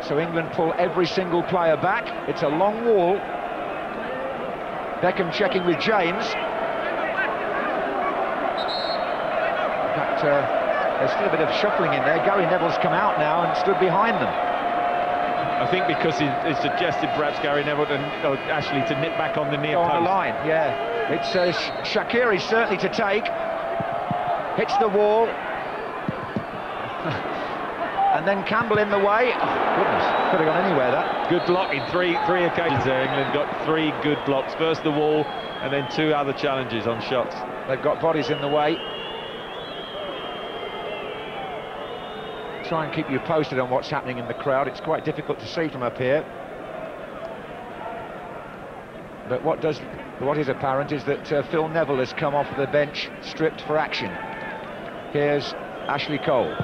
So England pull every single player back. It's a long wall. Beckham checking with James. But there's still a bit of shuffling in there. Gary Neville's come out now and stood behind them. I think because he suggested perhaps Gary Neville and Ashley to nip back on the near post. On the line, yeah. It's Shaqiri certainly to take. Hits the wall. And then Campbell in the way. Oh, goodness, could have gone anywhere, that. Good block in three occasions there. England got 3 good blocks. First the wall, and then 2 other challenges on shots. They've got bodies in the way. Try and keep you posted on what's happening in the crowd. It's quite difficult to see from up here. But what is apparent is that Phil Neville has come off the bench stripped for action. Here's Ashley Cole.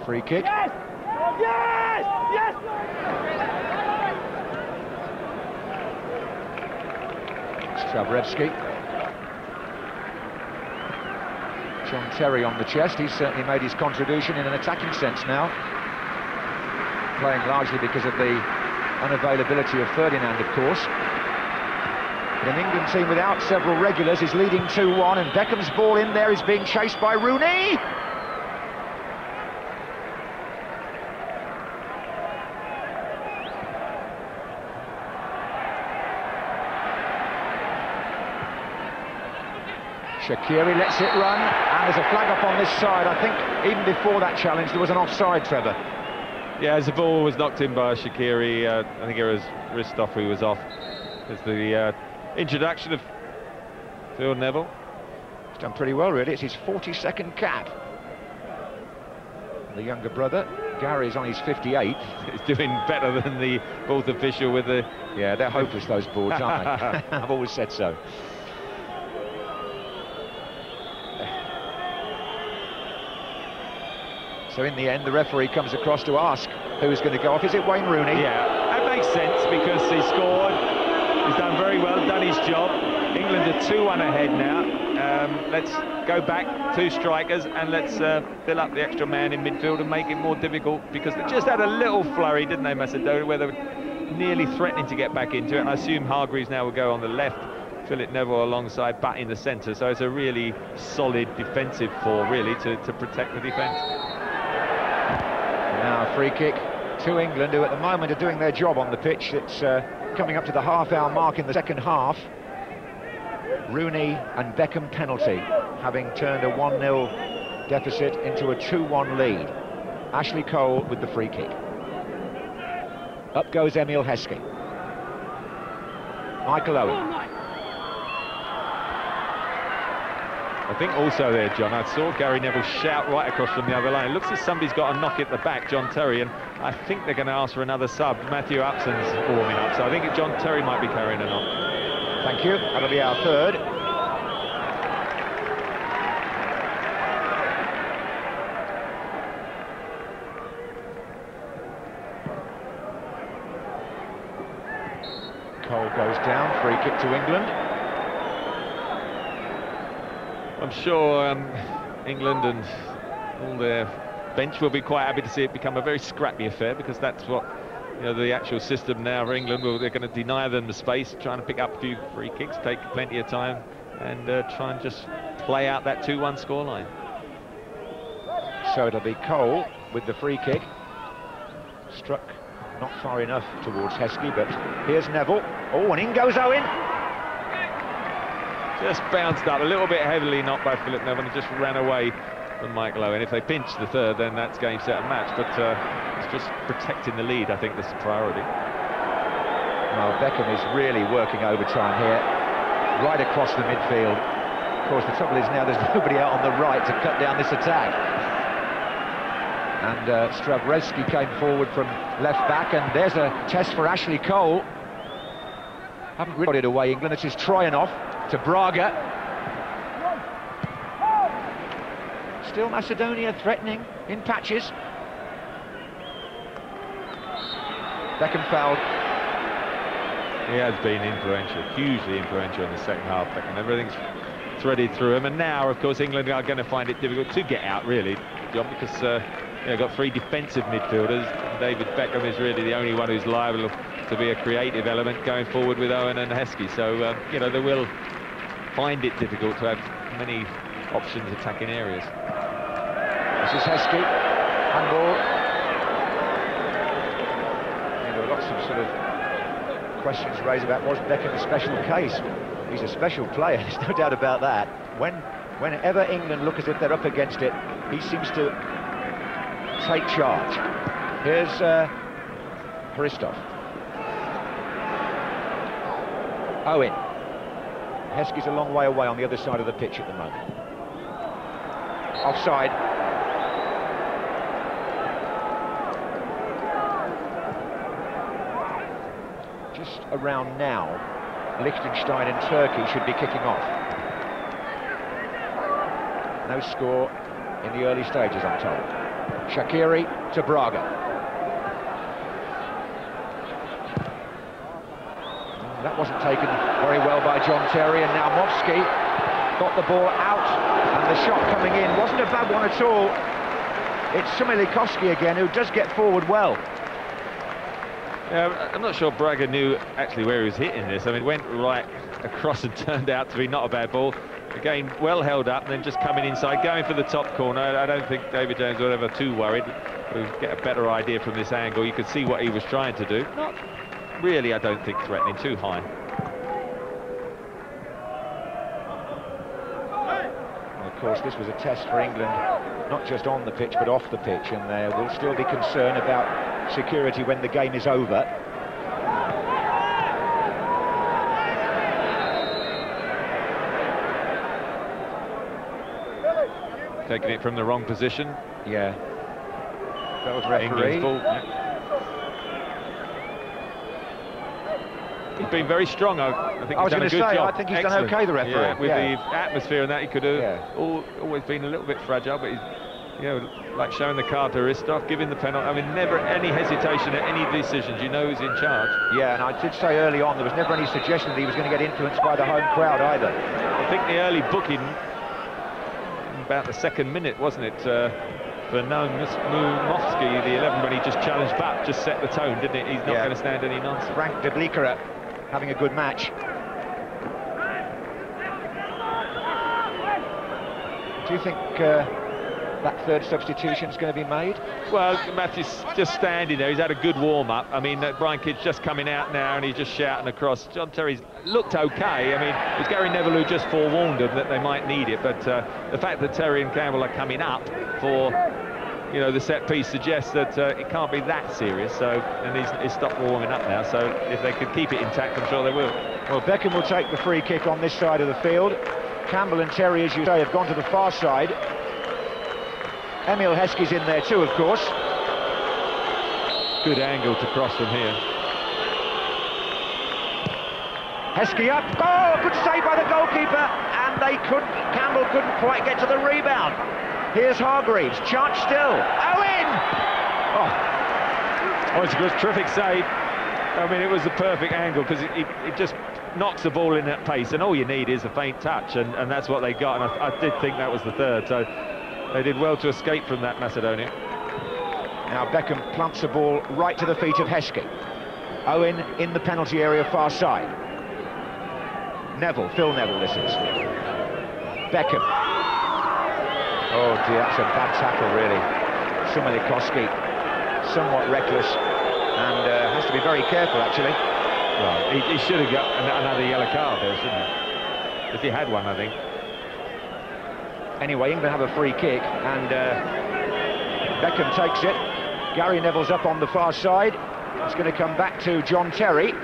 Free kick. Yes! Yes! Yes! It's Travrevsky. John Terry on the chest. He's certainly made his contribution in an attacking sense now. Playing largely because of the unavailability of Ferdinand, of course. But an England team without several regulars is leading 2-1, and Beckham's ball in there is being chased by Rooney. Shaqiri lets it run, and there's a flag up on this side. I think even before that challenge there was an offside, Trevor. Yeah, as the ball was knocked in by Shaqiri, I think it was Ristoff who was off. It's the introduction of Phil Neville. He's done pretty well, really. It's his 42nd cap. The younger brother, Gary's on his 58th. He's doing better than the fourth official with the... Yeah, they're hopeless, those boards, aren't they? I've always said so. So in the end, the referee comes across to ask who's going to go off. Is it Wayne Rooney? Yeah, that makes sense because he scored. He's done very well, done his job. England are 2-1 ahead now. Let's go back, 2 strikers, and let's fill up the extra man in midfield and make it more difficult, because they just had a little flurry, didn't they, Macedonia, where they were nearly threatening to get back into it. And I assume Hargreaves now will go on the left, Philip Neville alongside Butt in the centre. So it's a really solid defensive four, really, to protect the defence. Now a free kick to England, who at the moment are doing their job on the pitch. It's coming up to the half-hour mark in the second half. Rooney and Beckham penalty, having turned a 1-0 deficit into a 2-1 lead. Ashley Cole with the free kick. Up goes Emile Heskey. Michael Owen. I think also there, John, I saw Gary Neville shout right across from the other line. It looks as somebody's got a knock at the back, John Terry, and I think they're going to ask for another sub. Matthew Upson's warming up, so I think John Terry might be carrying a knock. Thank you. That'll be our third. Cole goes down, free kick to England. I'm sure England and all their bench will be quite happy to see it become a very scrappy affair, because that's what, you know, the actual system now for England. Well, they're going to deny them the space, trying to pick up a few free kicks, take plenty of time, and try and just play out that 2-1 scoreline. So it'll be Cole with the free kick. Struck not far enough towards Heskey, but here's Neville. Oh, and in goes Owen. Just bounced up a little bit heavily, not by Philip Neville, and just ran away from Michael Owen. If they pinch the third, then that's game, set and match, but it's just protecting the lead. I think that's the priority. Well, Beckham is really working overtime here, right across the midfield. Of course, the trouble is now there's nobody out on the right to cut down this attack. And Stravreski came forward from left back, and there's a test for Ashley Cole. Haven't really got it away, England. This is Troyanov to Braga. Still Macedonia threatening in patches. Beckham fouled. He has been influential, hugely influential in the second half, Beckham. Everything's threaded through him, and now, of course, England are going to find it difficult to get out, really, John, because they've got 3 defensive midfielders. David Beckham is really the only one who's liable to be a creative element going forward with Owen and Heskey. So, you know, they will find it difficult to have many options attacking areas. This is Heskey, handball. There were lots of sort of questions raised about, was Beckham a special case? He's a special player, there's no doubt about that. Whenever England look as if they're up against it, he seems to take charge. Here's Hristov. Owen. Heskey's a long way away on the other side of the pitch at the moment. Offside. Just around now, Liechtenstein and Turkey should be kicking off. No score in the early stages, I'm told. Shaqiri to Braga. That wasn't taken very well by John Terry, and now Movsky got the ball out, and the shot coming in wasn't a bad one at all. It's Shumilikowski again, who does get forward well. Yeah, I'm not sure Braga knew actually where he was hitting this. I mean, it went right across and turned out to be not a bad ball. Again, well held up, and then just coming inside, going for the top corner. I don't think David James was ever too worried. We'll get a better idea from this angle. You could see what he was trying to do. Not really, I don't think, threatening too high. course, this was a test for England, not just on the pitch, but off the pitch, and there will still be concern about security when the game is over. Taking it from the wrong position. Yeah. That was referee. England's ball. He's been very strong. I think he's done a good job. I think he's done okay, the referee. Yeah, with the atmosphere and that, he could have always been a little bit fragile, but he's, you know, like showing the card to Ristoff, giving the penalty. I mean, never any hesitation at any decisions. You know who's in charge. Yeah, and I did say early on there was never any suggestion that he was going to get influenced by the home crowd either. I think the early booking, about the second minute, wasn't it? For Mumovsky, the 11, when he just challenged back, just set the tone, didn't it? He's not going to stand any nonsense. Frank de Bleekeren having a good match. Do you think that third substitution is going to be made? Well, Matthew's just standing there. He's had a good warm-up. I mean, Brian Kidd's just coming out now and he's just shouting across. John Terry's looked okay. I mean, it's Gary Neville who just forewarned them that they might need it, but the fact that Terry and Campbell are coming up for, you know, the set piece suggests that it can't be that serious. So, and he's stopped warming up now, so if they could keep it intact, I'm sure they will. Well, Beckham will take the free kick on this side of the field. Campbell and Terry, as you say, have gone to the far side. Emil Heskey's in there too, of course. Good angle to cross from here. Heskey up. Oh, good save by the goalkeeper, and Campbell couldn't quite get to the rebound. Here's Hargreaves, chance still. Owen! Oh, it's a good, terrific save. I mean, it was the perfect angle because it just knocks the ball in at pace, and all you need is a faint touch, and that's what they got, and I did think that was the third, so they did well to escape from that, Macedonia. Now Beckham plumps the ball right to the feet of Heskey. Owen in the penalty area far side. Neville, Phil Neville this is. Beckham. Oh dear, that's a bad tackle really. Szymalikowski, somewhat reckless, and has to be very careful actually. Well, he should have got another yellow card there, shouldn't he? If he had one, I think. Anyway, England have a free kick, and Beckham takes it. Gary Neville's up on the far side. It's going to come back to John Terry. And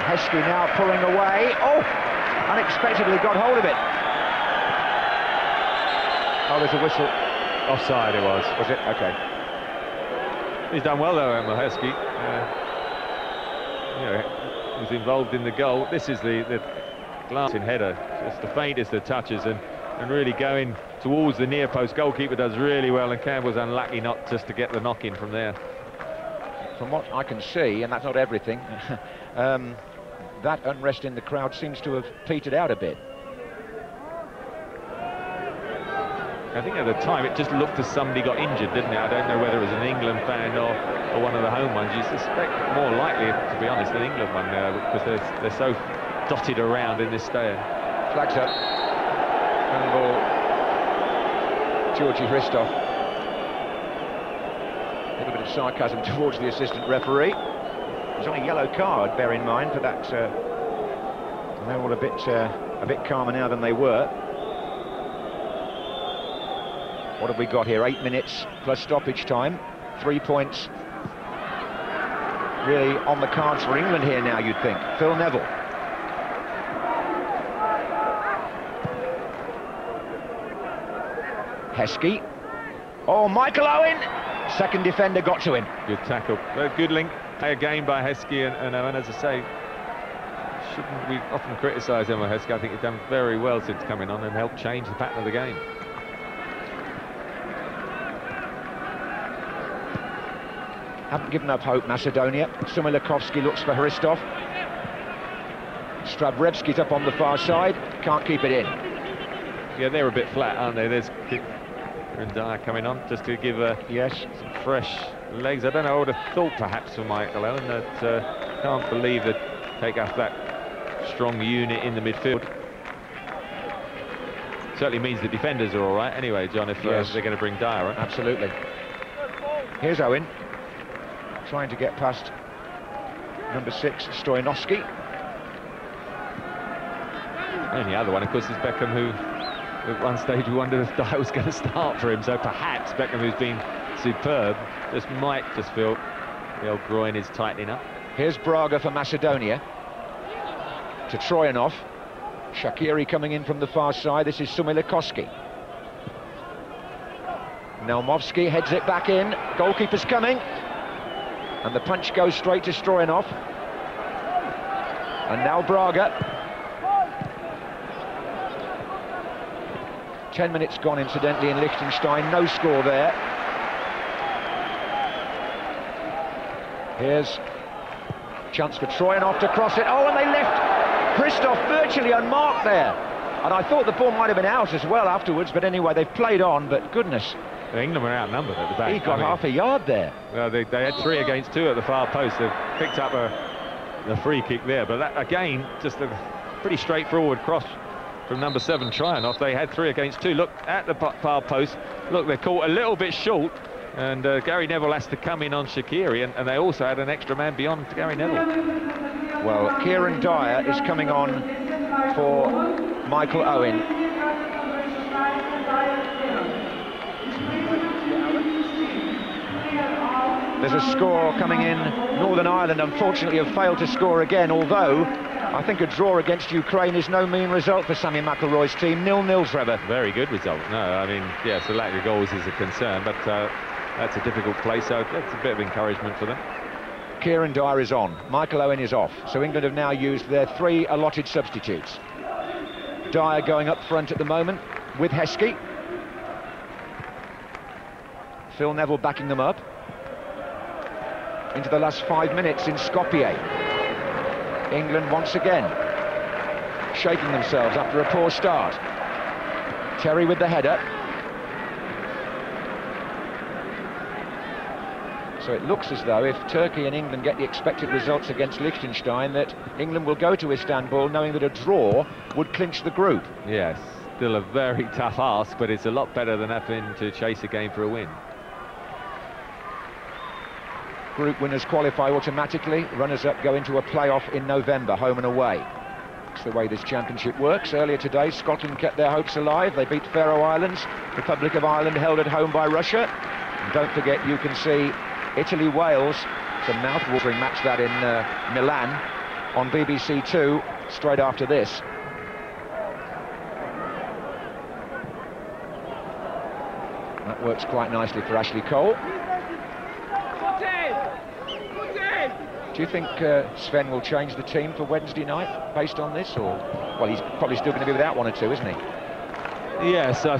Heskey now pulling away. Oh! Unexpectedly got hold of it. Oh, there's a whistle. Offside it was. Was it? Okay. He's done well though, Emil Heskey. You know, he was involved in the goal. This is the glancing header, just the faintest of touches, and really going towards the near post. Goalkeeper does really well, and Campbell's unlucky not just to get the knock in from there. From what I can see, and that's not everything, that unrest in the crowd seems to have petered out a bit. I think at the time it just looked as somebody got injured, didn't it? I don't know whether it was an England fan or one of the home ones. You suspect more likely, to be honest, an England one because they're so dotted around in this stand. Flags up. Handball. Georgi Hristov. A little bit of sarcasm towards the assistant referee. It's only a yellow card, bear in mind, but that's they're all a bit calmer now than they were. What have we got here? 8 minutes plus stoppage time. 3 points really on the cards for England here now, you'd think. Phil Neville. Heskey. Oh, Michael Owen! Second defender got to him. Good tackle. Good link. Again by Heskey and Owen, as I say, shouldn't we often criticise Emil Heskey? I think he's done very well since coming on and helped change the pattern of the game. Haven't given up hope, Macedonia. Szymalikowski looks for Hristov. Strabrevski's up on the far side, can't keep it in. Yeah, they're a bit flat, aren't they? There's Dyer coming on just to give some fresh legs. I don't know, I would have thought perhaps for Michael Owen that can't believe that take us that strong unit in the midfield. certainly means the defenders are all right anyway, John, if Yes. they're going to bring Dyer, right? Absolutely. Here's Owen, trying to get past number 6, Stoyanovski. And the other one, of course, is Beckham, who at one stage we wondered if Dyer was going to start for him, so perhaps Beckham, who's been superb, might just feel the old groin is tightening up. Here's Braga for Macedonia. To Troyanov. Shaqiri coming in from the far side. This is Sumilikoski. Naumovski heads it back in. Goalkeeper's coming. And the punch goes straight to Stoyanov. And now Braga. 10 minutes gone, incidentally, in Liechtenstein. No score there. Here's chance for Troyanov to cross it. Oh, and they left Christoph virtually unmarked there. And I thought the ball might have been out as well afterwards, but anyway, they've played on, but goodness. England were outnumbered at the back. He got half a yard there. Well, they had 3 against 2 at the far post. They've picked up a free kick there, but that, again, just a pretty straightforward cross from number 7, Troyanov. They had 3 against 2. Look at the far post. Look, they're caught a little bit short, and Gary Neville has to come in on Shaqiri, and they also had an extra man beyond Gary Neville. Well, Kieran Dyer is coming on for Michael Owen. There's a score coming in. Northern Ireland, unfortunately, have failed to score again, although I think a draw against Ukraine is no mean result for Sammy McIlroy's team. 0-0, Trevor. Very good result. No, I mean, yes, the lack of goals is a concern, but that's a difficult place, so that's a bit of encouragement for them. Kieran Dyer is on. Michael Owen is off. So England have now used their 3 allotted substitutes. Dyer going up front at the moment with Heskey. Phil Neville backing them up. Into the last 5 minutes in Skopje. England once again shaking themselves after a poor start. Terry with the header. So it looks as though if Turkey and England get the expected results against Liechtenstein, that England will go to Istanbul knowing that a draw would clinch the group. Yes, still a very tough ask, but it's a lot better than having to chase a game for a win. Group winners qualify automatically. Runners-up go into a playoff in November, home and away. It's the way this championship works. Earlier today, Scotland kept their hopes alive. They beat Faroe Islands. Republic of Ireland held at home by Russia. And don't forget, you can see Italy-Wales. It's a mouth-watering match, that, in Milan on BBC Two straight after this. That works quite nicely for Ashley Cole. Do you think Sven will change the team for Wednesday night based on this, or well, he's probably still going to be without 1 or 2, isn't he? Yes, I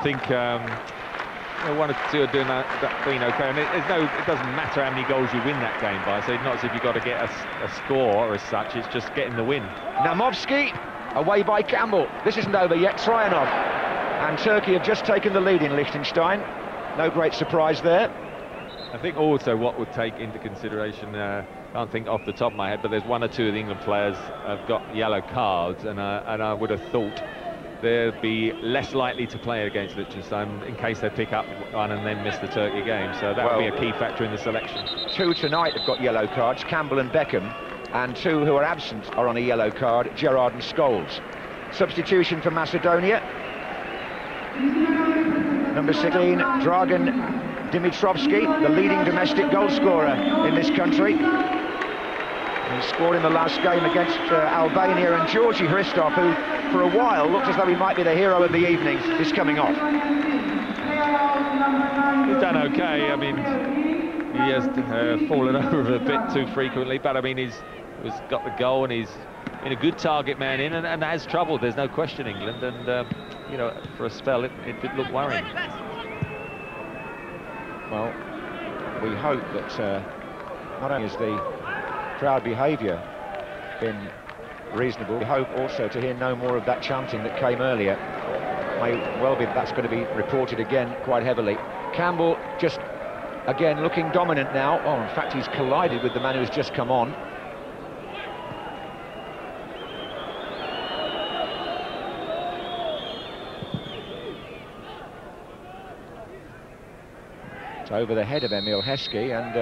think 1 or 2 are doing being okay, and it doesn't matter how many goals you win that game by. So it's not as if you've got to get a score as such. It's just getting the win. Naumovski away by Campbell. This isn't over yet. Troyanov and Turkey have just taken the lead in Liechtenstein. No great surprise there. I think also what would take into consideration, I can't think off the top of my head, but there's 1 or 2 of the England players have got yellow cards, and I would have thought they'd be less likely to play against Liechtenstein in case they pick up one and then miss the Turkey game. So that would be a key factor in the selection. 2 tonight have got yellow cards, Campbell and Beckham, and 2 who are absent are on a yellow card, Gerrard and Scholes. Substitution for Macedonia. Number 16, Dragan Dimitrovski, the leading domestic goal scorer in this country. He scored in the last game against Albania, and Georgi Hristov, who for a while looked as though he might be the hero of the evening, is coming off. He's done okay. I mean, he has fallen over a bit too frequently, but I mean, he's got the goal, and he's been a good target man in, and has troubled, there's no question, England, and you know, for a spell it did look worrying. Well, we hope that not only is the crowd behaviour been reasonable, we hope also to hear no more of that chanting that came earlier. May well be that's going to be reported again quite heavily. Campbell just again looking dominant now. Oh, in fact, he's collided with the man who's just come on. It's over the head of Emil Heskey, and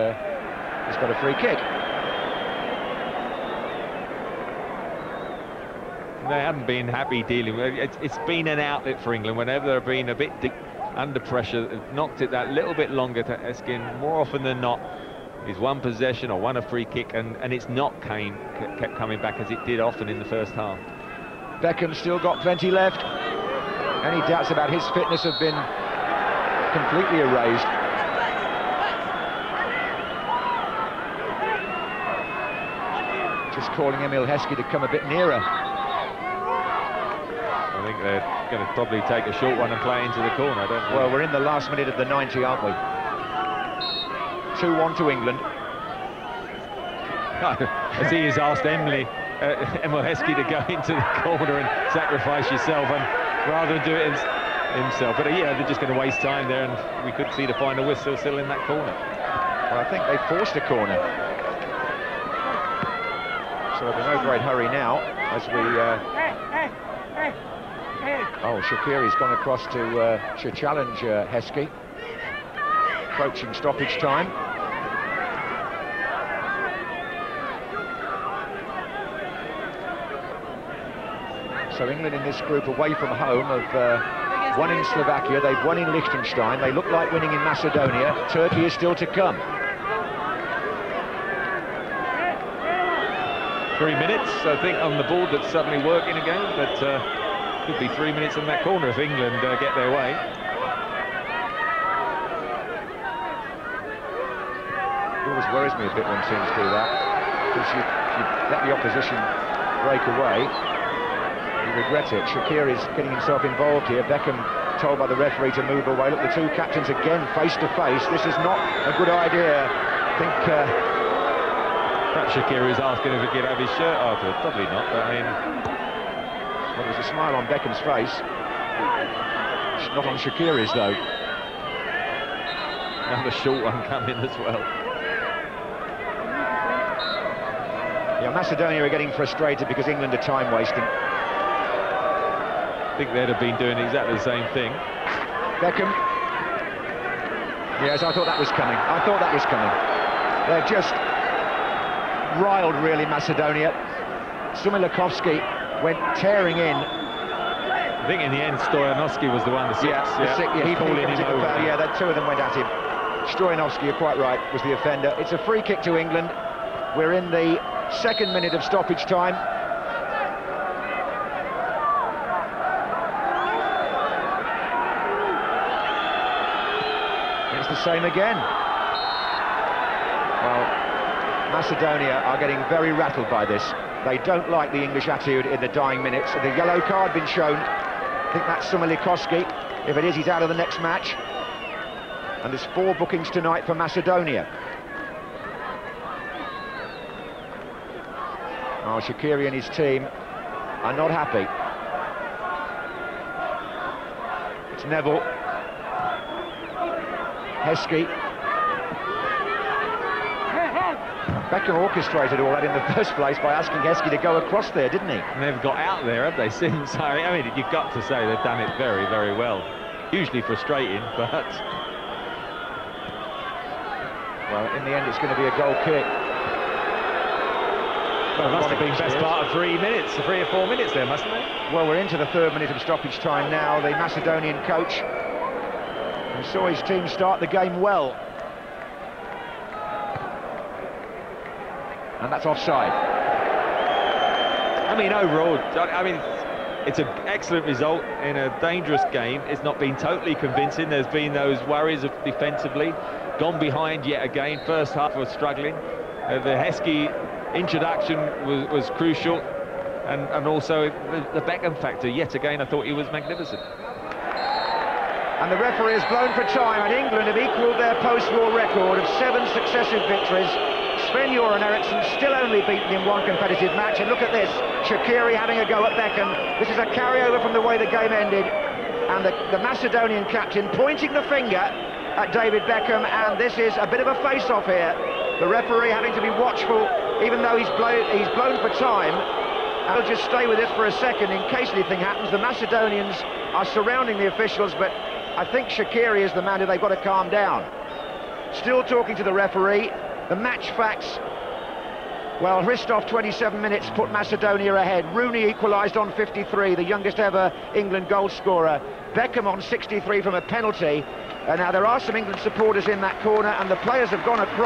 he's got a free kick. They haven't been happy dealing with it. It's been an outlet for England whenever they've been a bit under pressure. They've knocked it that little bit longer to Heskey. More often than not, is one possession or one a free kick, and it's not kept coming back as it did often in the first half. Beckham's still got plenty left. Any doubts about his fitness have been completely erased. Just calling Emil Heskey to come a bit nearer. I think they're going to probably take a short one and play into the corner, don't they? Well, we're in the last minute of the 90, aren't we? 2-1 to England. As he has asked Emil Heskey to go into the corner and sacrifice yourself, and rather than do it himself. But yeah, they're just going to waste time there, and we could see the final whistle still in that corner. Well, I think they forced a corner. So there's no great hurry now as we... Oh, Shaqiri's gone across to challenge Heskey. Approaching stoppage time. So England in this group away from home have won in Slovakia, they've won in Liechtenstein, they look like winning in Macedonia. Turkey is still to come. 3 minutes, I think, on the board that's suddenly working again, but could be 3 minutes in that corner if England get their way. It always worries me a bit when teams do that, because you let the opposition break away, you regret it. Shaqiri's getting himself involved here. Beckham told by the referee to move away. Look, the two captains again face to face. This is not a good idea. I think perhaps Shaqiri's asking if he could have his shirt after. Probably not, but I mean... Well, there's a smile on Beckham's face. It's not on Shaqiri's, though. Another short one coming as well. Yeah, Macedonia are getting frustrated because England are time wasting. I think they'd have been doing exactly the same thing. Beckham. Yes, I thought that was coming. I thought that was coming. They're just riled, really, Macedonia. Sumilakovsky went tearing in. I think in the end, Stoyanovsky was the one, the six. He pulled him over. Yeah, the two of them went at him. Stoyanovsky, you're quite right, was the offender. It's a free kick to England. We're in the second minute of stoppage time. It's the same again. Well, Macedonia are getting very rattled by this. They don't like the English attitude in the dying minutes. The yellow card been shown. I think that's Sumilakovsky. If it is, he's out of the next match. And there's 4 bookings tonight for Macedonia. Oh, Shaqiri and his team are not happy. It's Neville. Heskey. Beckham orchestrated all that in the first place by asking Heskey to go across there, didn't he? And they've got out there, have they, since? I mean, you've got to say they've done it very, very well. Hugely frustrating, but... Well, in the end, it's going to be a goal kick. Well, it must have been best part of 3 minutes, 3 or 4 minutes there, mustn't it? Well, we're into the 3rd minute of stoppage time now. The Macedonian coach, who saw his team start the game well. And that's offside. I mean, overall, I mean, it's an excellent result in a dangerous game. It's not been totally convincing. There's been those worries of defensively. Gone behind yet again. First half was struggling. The Heskey introduction was crucial. And also the Beckham factor. Yet again, I thought he was magnificent. And the referee has blown for time, and England have equalled their post-war record of 7 successive victories. Sven-Göran Eriksson still only beaten in 1 competitive match, and look at this, Shaqiri having a go at Beckham. This is a carryover from the way the game ended, and the Macedonian captain pointing the finger at David Beckham, and this is a bit of a face-off here. The referee having to be watchful, even though he's blown for time. I'll just stay with this for a second in case anything happens. The Macedonians are surrounding the officials, but I think Shaqiri is the man who they've got to calm down. still talking to the referee. The match facts, well, Hristov 27 minutes put Macedonia ahead. Rooney equalised on 53, the youngest ever England goal scorer. Beckham on 63 from a penalty. And now there are some England supporters in that corner, and the players have gone across.